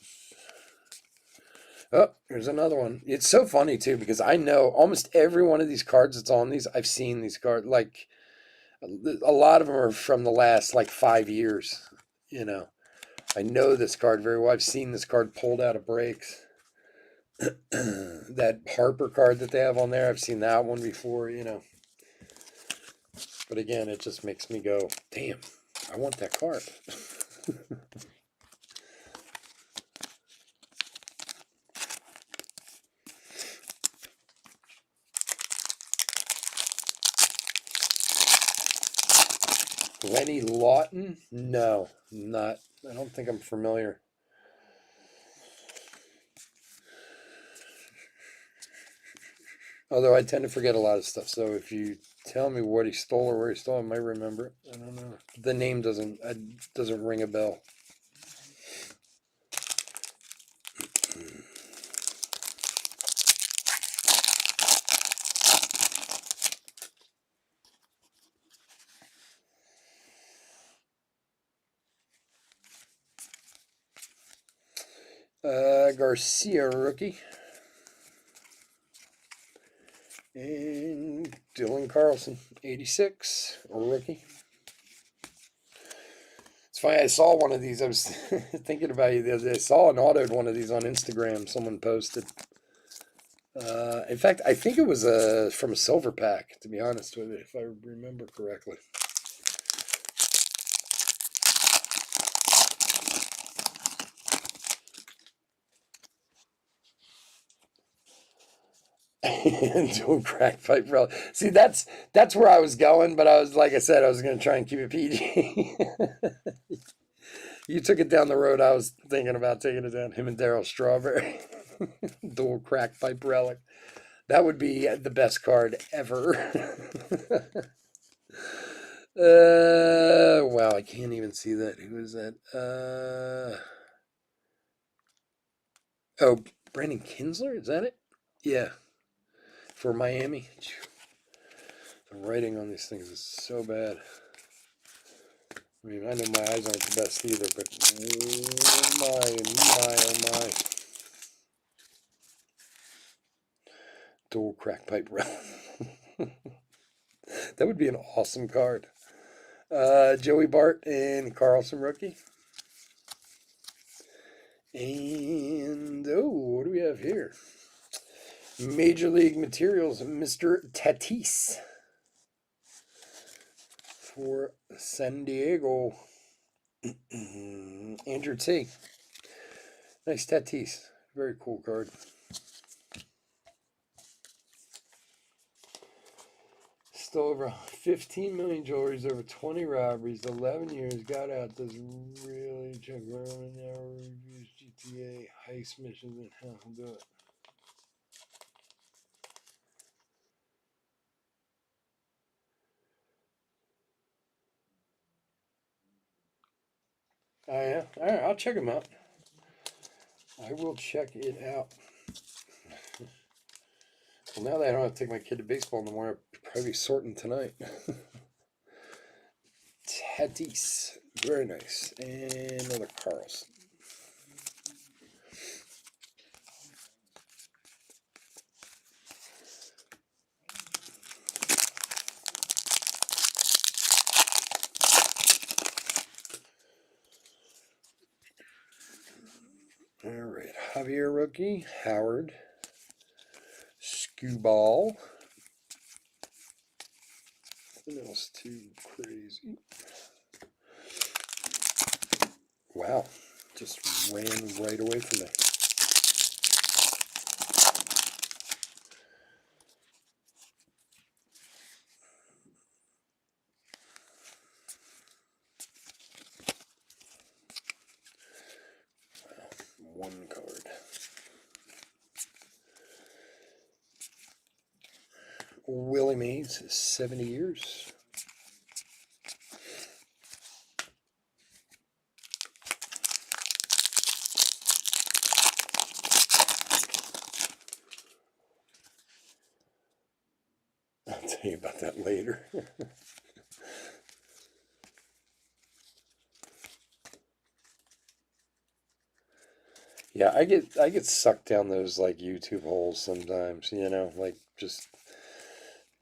Oh, here's another one. It's so funny too because I know almost every one of these cards that's on these. I've seen these cards. Like a lot of them are from the last like 5 years. You know, I know this card very well. I've seen this card pulled out of breaks. That Harper card that they have on there, I've seen that one before. You know, but again, it just makes me go, damn. I want that card. Lenny Lawton? No, not. I don't think I'm familiar. Although I tend to forget a lot of stuff, so if you tell me what he stole or where he stole, I might remember it. I don't know. The name doesn't ring a bell. Garcia rookie. And Dylan Carlson, 86, rookie. It's funny, I saw one of these. I was thinking about you the other day. I saw an autoed one of these on Instagram. Someone posted. In fact, I think it was from a silver pack, to be honest with you, if I remember correctly. Doing crack pipe relic. See, that's where I was going, but I was, like I said, I was going to try and keep it PG. You took it down the road. I was thinking about taking it down. Him and Daryl Strawberry. Dual crack pipe relic. That would be the best card ever. Wow, I can't even see that. Who is that? Oh, Brandon Kinsler? Is that it? Yeah. For Miami. The writing on these things is so bad. I mean, I know my eyes aren't the best either, but oh my. Dual crack pipe relic. That would be an awesome card. Joey Bart and Carlson rookie. And, what do we have here? Major League Materials, Mr. Tatis for San Diego. Andrew T. Nice Tatis. Very cool card. Still over 15 million jewelries, over 20 robberies, 11 years, got out, does really check around now, reviews GTA, heist missions, and how to do it. Oh, yeah? All right, I'll check them out. I will check it out. Well, now that I don't have to take my kid to baseball no more, I'll probably be sorting tonight. Tatis. Very nice. And another Carlson. All right. Javier rookie. Howard. Skubal. Nothing else too crazy. Wow. Just ran right away from me. Wow. One card. Willie Mays, 70 years. I'll tell you about that later. Yeah, I get sucked down those like YouTube holes sometimes, like just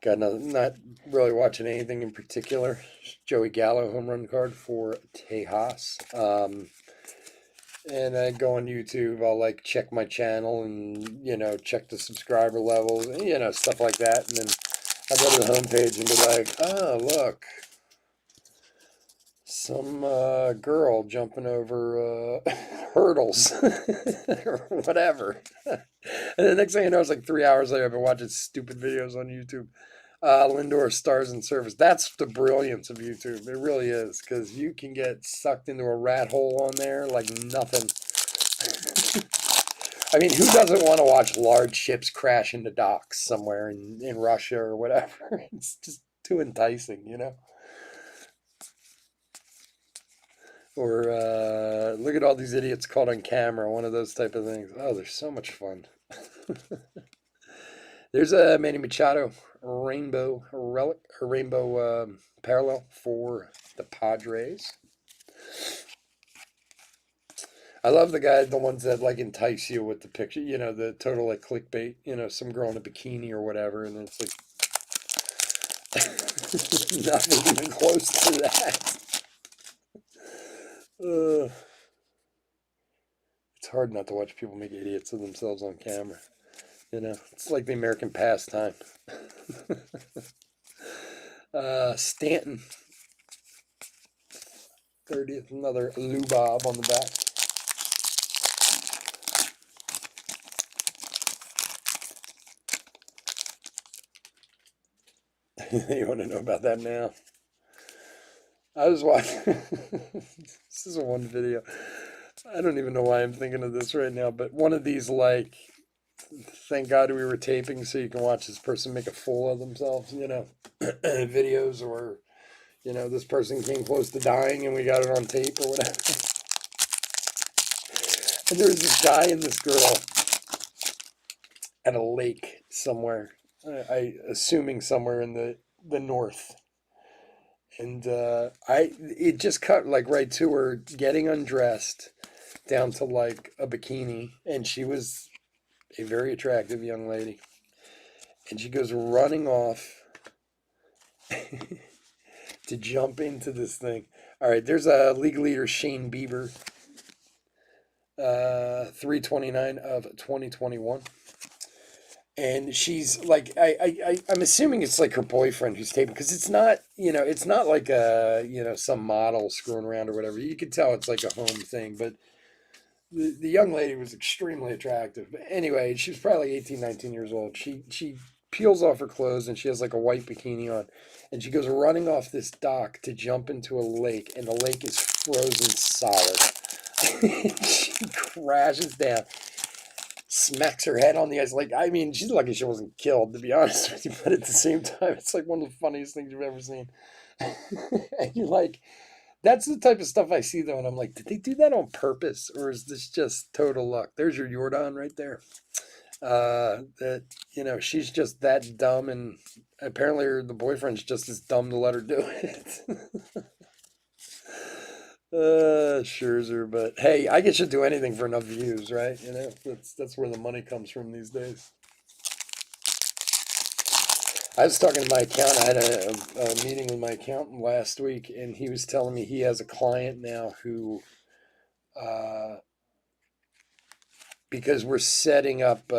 got not really watching anything in particular. Joey Gallo home run card for Tejas. And I go on YouTube, I'll like check my channel and check the subscriber levels, and stuff like that, and then I go to the homepage and be like, oh look, some girl jumping over hurdles or whatever. And the next thing you know, it's like 3 hours later, I've been watching stupid videos on YouTube. Lindor Stars and Service. That's the brilliance of YouTube. It really is, because you can get sucked into a rat hole on there like nothing. I mean, who doesn't want to watch large ships crash into docks somewhere in Russia or whatever? It's just too enticing, Or look at all these idiots caught on camera, one of those type of things. Oh, they're so much fun. There's a Manny Machado rainbow relic, or rainbow parallel for the Padres. I love the ones that like entice you with the picture, the total like clickbait, some girl in a bikini or whatever, and it's like nothing even close to that. Uh, it's hard not to watch people make idiots of themselves on camera. It's like the American pastime. Stanton, 30th, another Lou Bob on the back. You want to know about that now? I was watching. This is one video. I don't even know why I'm thinking of this right now, but one of these, like, thank God we were taping so you can watch this person make a fool of themselves, videos, or, this person came close to dying and we got it on tape or whatever. And there was this guy and this girl at a lake somewhere, assuming somewhere in the north. And it just cut like right to her getting undressed down to like a bikini, and she was a very attractive young lady. And she goes running off to jump into this thing. All right, there's a league leader, Shane Bieber, 329 of 2021. And she's like, I'm assuming it's like her boyfriend who's taping, because it's not like some model screwing around or whatever. You could tell it's like a home thing, but the young lady was extremely attractive. But anyway, she was probably like 18, 19 years old. She peels off her clothes and she has like a white bikini on, and she goes running off this dock to jump into a lake, and the lake is frozen solid. She crashes down, smacks her head on the ice. Like, I mean, she's lucky she wasn't killed, to be honest with you. But at the same time, it's like one of the funniest things you've ever seen. And you're like, that's the type of stuff I see though, and I'm like, did they do that on purpose, or is this just total luck? There's your Jordan right there. That she's just that dumb, and apparently the boyfriend's just as dumb to let her do it. Scherzer, but hey, I guess you'll do anything for enough views, right? That's where the money comes from these days. I was talking to my accountant. I had a meeting with my accountant last week, and he was telling me he has a client now who, because we're setting up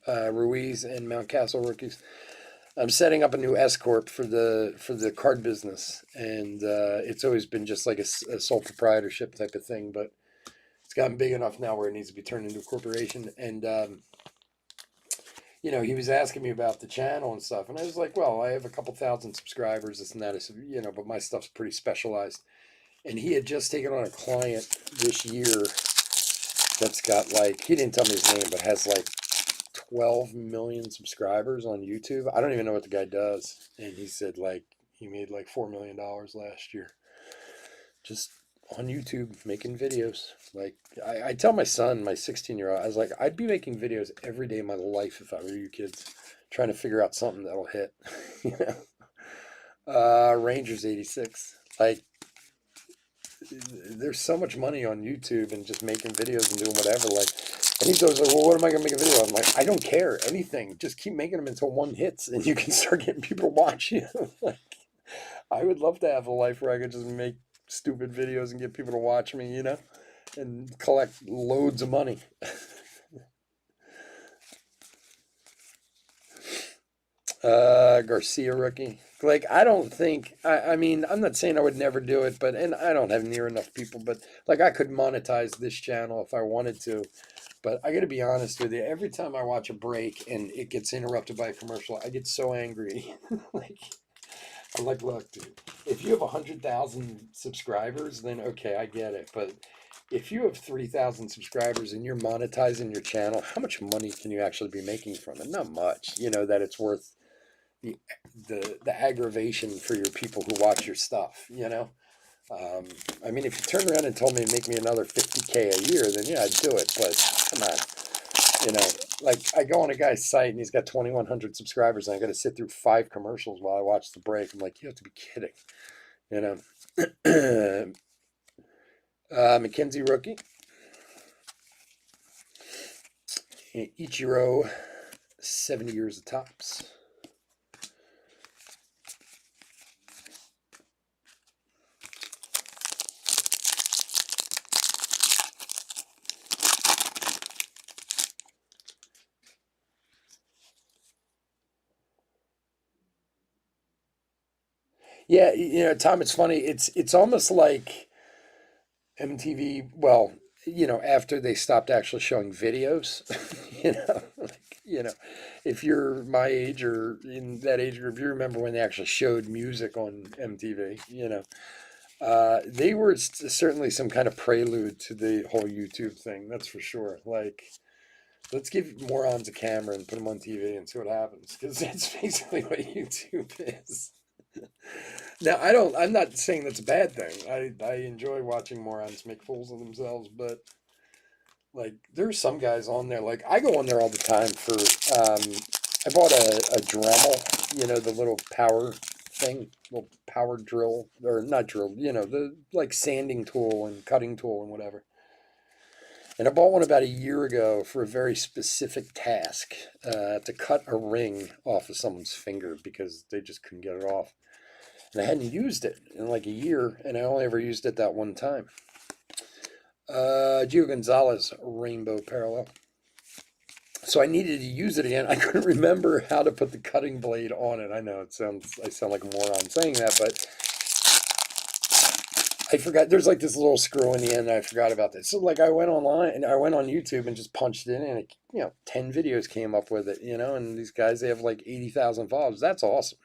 Ruiz and Mountcastle rookies, I'm setting up a new S corp for the card business, and it's always been just like a sole proprietorship type of thing, but it's gotten big enough now where it needs to be turned into a corporation. And he was asking me about the channel and stuff, and I was like, well, I have a couple thousand subscribers, this and that. I said, but my stuff's pretty specialized. And he had just taken on a client this year that's got like, he didn't tell me his name, but has like 12 million subscribers on YouTube. I don't even know what the guy does. And he said like he made like $4 million last year just on YouTube making videos. Like I tell my son, my 16-year-old, I was like, I'd be making videos every day of my life if I were you kids, trying to figure out something that'll hit. Rangers 86. Like, there's so much money on YouTube and just making videos and doing whatever. Like, and he goes, well, what am I gonna make a video of? I'm like, I don't care, anything. Just keep making them until one hits, and you can start getting people to watch you. Like, I would love to have a life where I could just make stupid videos and get people to watch me, and collect loads of money. Garcia rookie. Like, I don't think, I mean, I'm not saying I would never do it, and I don't have near enough people, but like, I could monetize this channel if I wanted to. But I got to be honest with you, every time I watch a break and it gets interrupted by a commercial, I get so angry. Like, I'm like, look, dude, if you have 100,000 subscribers, then okay, I get it. But if you have 3,000 subscribers and you're monetizing your channel, how much money can you actually be making from it? Not much, that it's worth the aggravation for your people who watch your stuff, I mean, if you turn around and told me to make me another 50K a year, then yeah, I'd do it. But come on, like, I go on a guy's site and he's got 2,100 subscribers, and I got to sit through 5 commercials while I watch the break. I'm like, you have to be kidding, Mackenzie rookie. Ichiro, 70 years of tops. Yeah, Tom, it's funny. It's almost like MTV, well, after they stopped actually showing videos, if you're my age or in that age group, you remember when they actually showed music on MTV, they were certainly some kind of prelude to the whole YouTube thing, that's for sure. Like, let's give morons a camera and put them on TV and see what happens, because that's basically what YouTube is. Now, I'm not saying that's a bad thing. I enjoy watching morons make fools of themselves, but like there's some guys on there. Like I go on there all the time for. I bought a Dremel, the little power thing, little power drill or not drill, the like sanding tool and cutting tool and whatever. And I bought one about a year ago for a very specific task, to cut a ring off of someone's finger because they just couldn't get it off. And I hadn't used it in like a year, and I only ever used it that one time. Gio Gonzalez Rainbow Parallel. So I needed to use it again. I couldn't remember how to put the cutting blade on it. I know I sound like a moron saying that, but I forgot. There's like this little screw in the end, and I forgot about this. So like I went online and I went on YouTube and just punched it in, and 10 videos came up with it. And these guys, they have like 80,000 followers. That's awesome.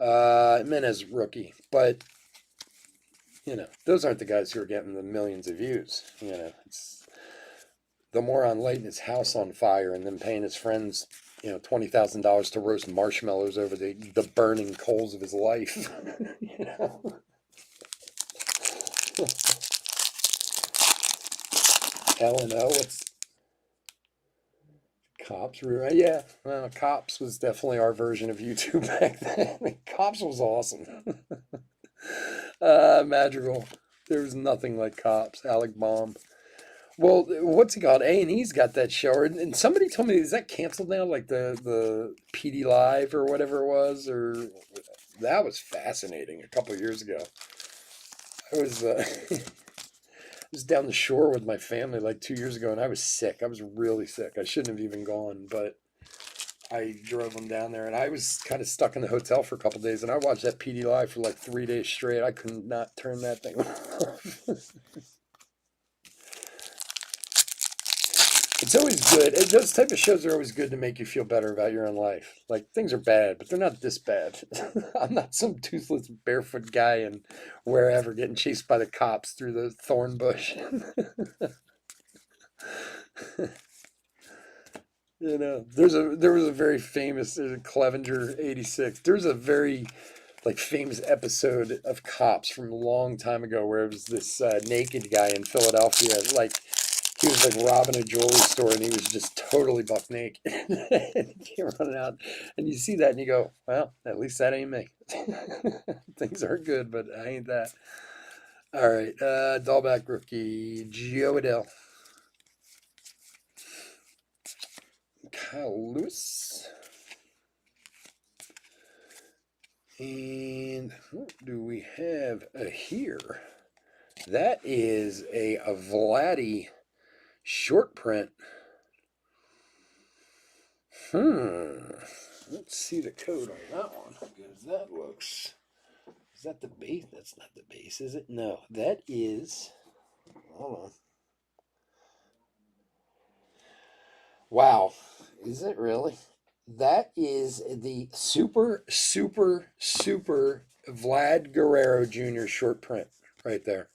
Menez rookie, but those aren't the guys who are getting the millions of views. It's the moron lighting his house on fire and then paying his friends, $20,000 to roast marshmallows over the burning coals of his life. L&O, what's Cops? Right? Yeah, well, Cops was definitely our version of YouTube back then. Cops was awesome. Madrigal. There was nothing like Cops. Alec Baum. Well, what's it called? A&E's got that show, and somebody told me, is that canceled now? Like the PD Live or whatever it was, or that was fascinating a couple of years ago. I was I was down the shore with my family like 2 years ago, and I was sick. I was really sick. I shouldn't have even gone, but I drove them down there, and I was kind of stuck in the hotel for a couple of days, and I watched that PD Live for like 3 days straight. I could not turn that thing off. It's always good. Those type of shows are always good to make you feel better about your own life. Like things are bad, but they're not this bad. I'm not some toothless barefoot guy in wherever getting chased by the cops through the thorn bush. There was a very famous, there's a Clevenger 86. There's a very like famous episode of Cops from a long time ago where it was this naked guy in Philadelphia, like he was like robbing a jewelry store and he was just totally buck naked. And he came running out, and you see that and you go, well, at least that ain't me. Things are good, but I ain't that. All right, Dahlback rookie Gio Adell. Kyle Lewis. And what do we have here? That is a Vladdy short print. Let's see the code on that one, because that looks... Is that the base? That's not the base, is it? No, that is... Hold on. Wow. Is it really? That is the super, super, super Vlad Guerrero Jr. short print right there.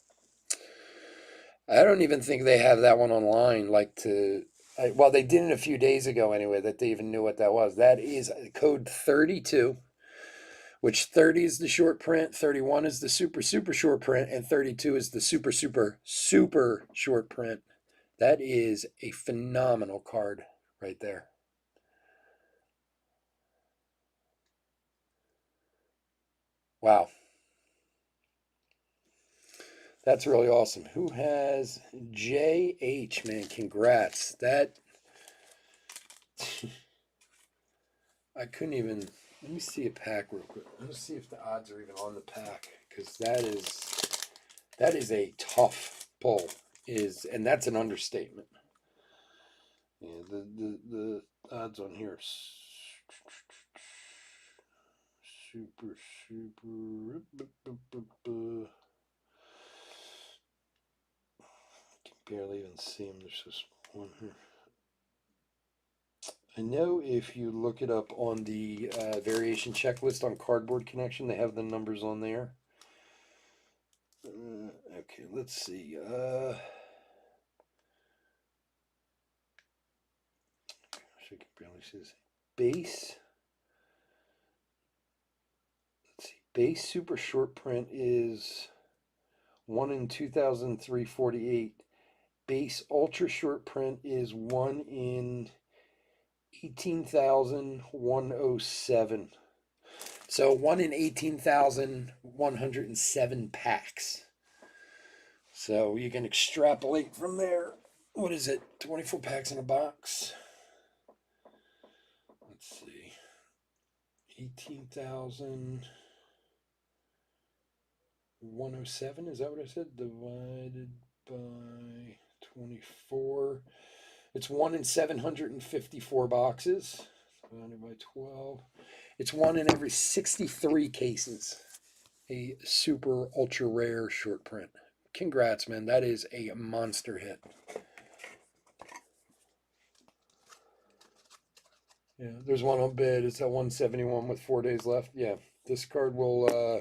I don't even think they have that one online. Well, they didn't a few days ago anyway, that they even knew what that was. That is code 32, which 30 is the short print, 31 is the super, super short print, and 32 is the super, super, super short print. That is a phenomenal card right there. Wow. That's really awesome. Who has JH, man? Congrats. That I couldn't even. Let me see a pack real quick. Let me see if the odds are even on the pack, because that is a tough pull. And that's an understatement. Yeah, the odds on here are super. Can barely even see them. There's just one here. I know if you look it up on the variation checklist on Cardboard Connection, they have the numbers on there. Okay, let's see. I can barely see this. Base. Let's see. Base super short print is 1 in 2003-48. Base ultra short print is 1 in 18,107. So 1 in 18,107 packs. So you can extrapolate from there. What is it? 24 packs in a box. Let's see. 18,107. Is that what I said? Divided by 24. It's 1 in 754 boxes. Divided by 12. It's 1 in every 63 cases. A super ultra rare short print. Congrats, man. That is a monster hit. Yeah, there's one on bid. It's at 171 with 4 days left. Yeah, this card will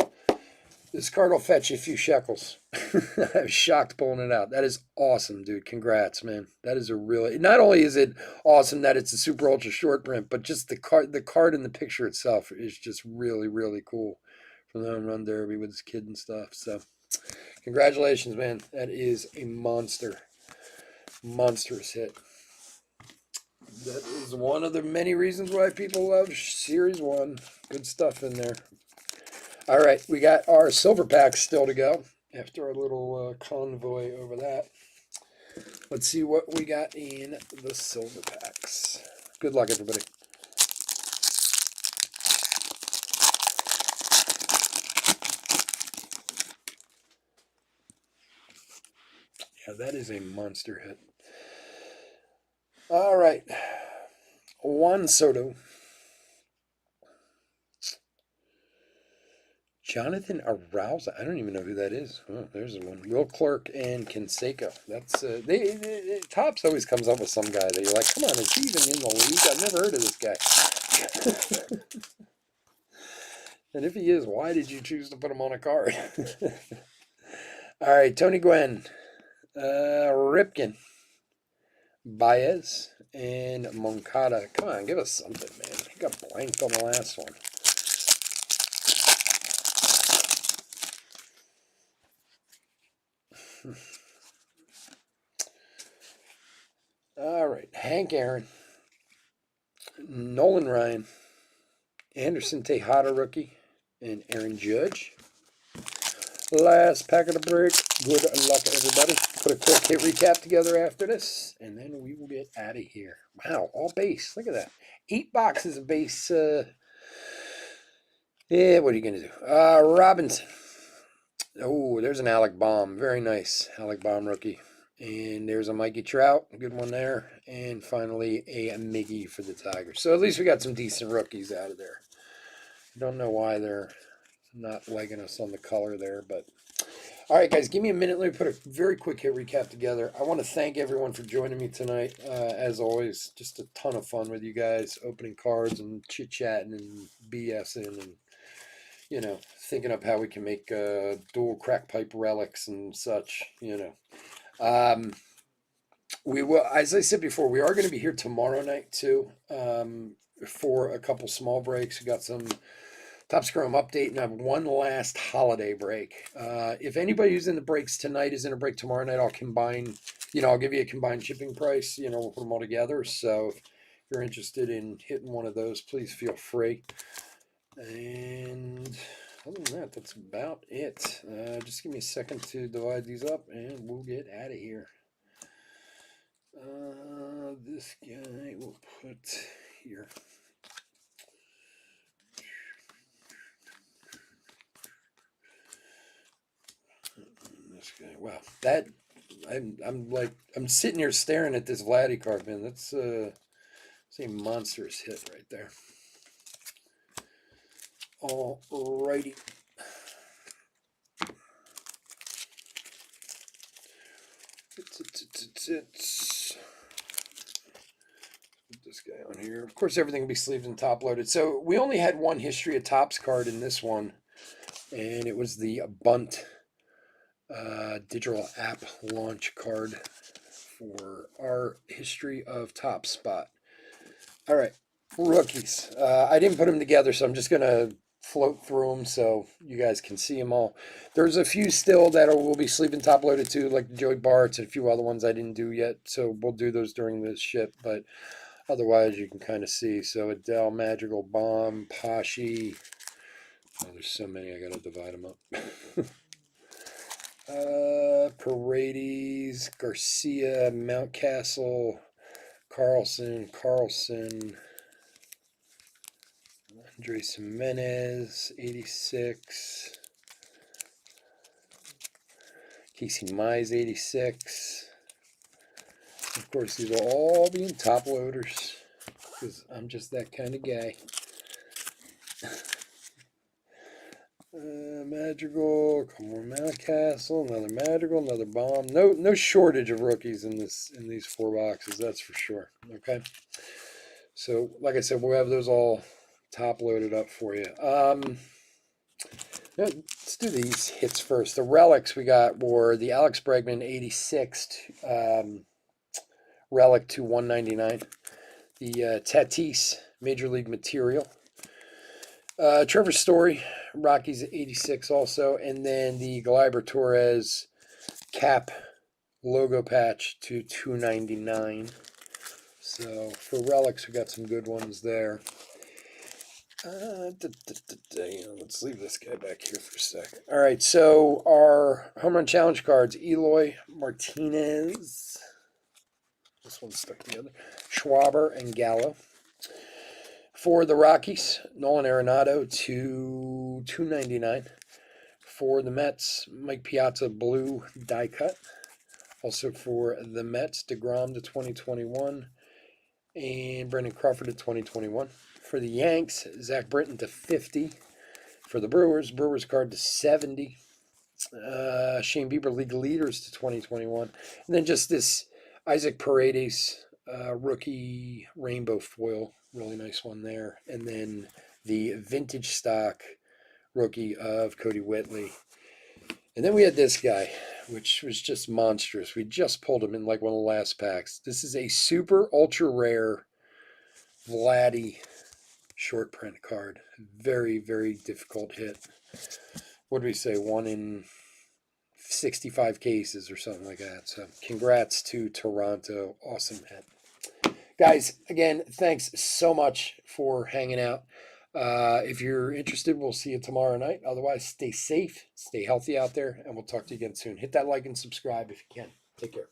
fetch you a few shekels. I was shocked pulling it out. That is awesome, dude. Congrats, man. That is a really, not only is it awesome that it's a super ultra short print, but just the card in the picture itself is just really, really cool. From the home run derby with his kid and stuff. So congratulations, man. That is a monstrous hit. That is one of the many reasons why people love Series 1. Good stuff in there. All right, we got our silver packs still to go after our little convoy over that. Let's see what we got in the silver packs. Good luck, everybody. Yeah, that is a monster hit. All right. Juan Soto. Jonathan Arousal. I don't even know who that is. Oh, there's one. Will Clark and Canseco. That's they Topps always comes up with some guy that you're like, come on, is he even in the league? I've never heard of this guy. And if he is, why did you choose to put him on a card? All right, Tony Gwynn, Ripken, Baez, and Moncada. Come on, give us something, man. I got blanked on the last one. All right, Hank Aaron, Nolan Ryan, Anderson Tejada rookie, and Aaron Judge. Last pack of the break. Good luck, everybody. Put a quick hit recap together after this, and then we will get out of here. Wow, all base. Look at that. 8 boxes of base. Yeah, what are you going to do? Robinson. Oh, there's an Alec Baum. Very nice. Alec Baum rookie. And there's a Mikey Trout. Good one there. And finally, a Miggy for the Tigers. So at least we got some decent rookies out of there. Don't know why they're not legging us on the color there, but all right, guys, give me a minute. Let me put a very quick hit recap together. I want to thank everyone for joining me tonight. As always, just a ton of fun with you guys, opening cards and chit-chatting and BSing and, you know, thinking up how we can make dual crack pipe relics and such, you know. We will, as I said before, we are going to be here tomorrow night, too, for a couple small breaks. We got some Topps Chrome update, and I have one last holiday break. If anybody who's in the breaks tonight is in a break tomorrow night, I'll combine, you know, I'll give you a combined shipping price. You know, we'll put them all together. So if you're interested in hitting one of those, please feel free. And other than that, that's about it. Just give me a second to divide these up, and we'll get out of here. This guy we'll put here. This guy. Wow, that I'm sitting here staring at this Vladdy card, man. That's a monstrous hit right there. Alrighty. Put this guy on here. Of course, everything will be sleeved and top loaded. So we only had one History of Tops card in this one, and it was the Bunt digital app launch card for our History of Top spot. All right, rookies. I didn't put them together, so I'm just going to float through them so you guys can see them all. There's a few still that will be sleeve and top loaded too, like Joey Bart's and a few other ones I didn't do yet, so we'll do those during this ship, but otherwise you can kind of see. So Adele, Madrigal, Bomb, Pashi. Oh, there's so many, I got to divide them up. Paredes, Garcia, Mountcastle, Carlson, Andres Jimenez, 86. Casey Mize, 86. Of course, these will all be in top loaders because I'm just that kind of guy. Madrigal, a couple more Mountcastle, another Madrigal, another Bomb. No shortage of rookies in these 4 boxes, that's for sure. Okay. So, like I said, we'll have those all top loaded up for you. Let's do these hits first. The relics we got were the Alex Bregman 86 relic to 199. The Tatis Major League Material. Trevor Story, Rockies 86 also. And then the Gleyber Torres cap logo patch to 299. So for relics, we got some good ones there. Let's leave this guy back here for a second. All right, so our home run challenge cards: Eloy Martinez. This one's stuck together. Schwarber and Gallo. For the Rockies, Nolan Arenado to 299. For the Mets, Mike Piazza blue die cut. Also for the Mets, DeGrom to 2021. And Brendan Crawford to 2021. For the Yanks, Zach Britton to 50. For the Brewers card to 70. Shane Bieber League Leaders to 2021. And then just this Isaac Paredes rookie rainbow foil. Really nice one there. And then the vintage stock rookie of Cody Whitley. And then we had this guy, which was just monstrous. We just pulled him in like one of the last packs. This is a super ultra rare Vladdy short print card. Very, very difficult hit. What do we say? 1 in 65 cases or something like that. So congrats to Toronto. Awesome hit. Guys, again, thanks so much for hanging out. If you're interested, we'll see you tomorrow night. Otherwise, stay safe, stay healthy out there, and we'll talk to you again soon. Hit that like and subscribe if you can. Take care.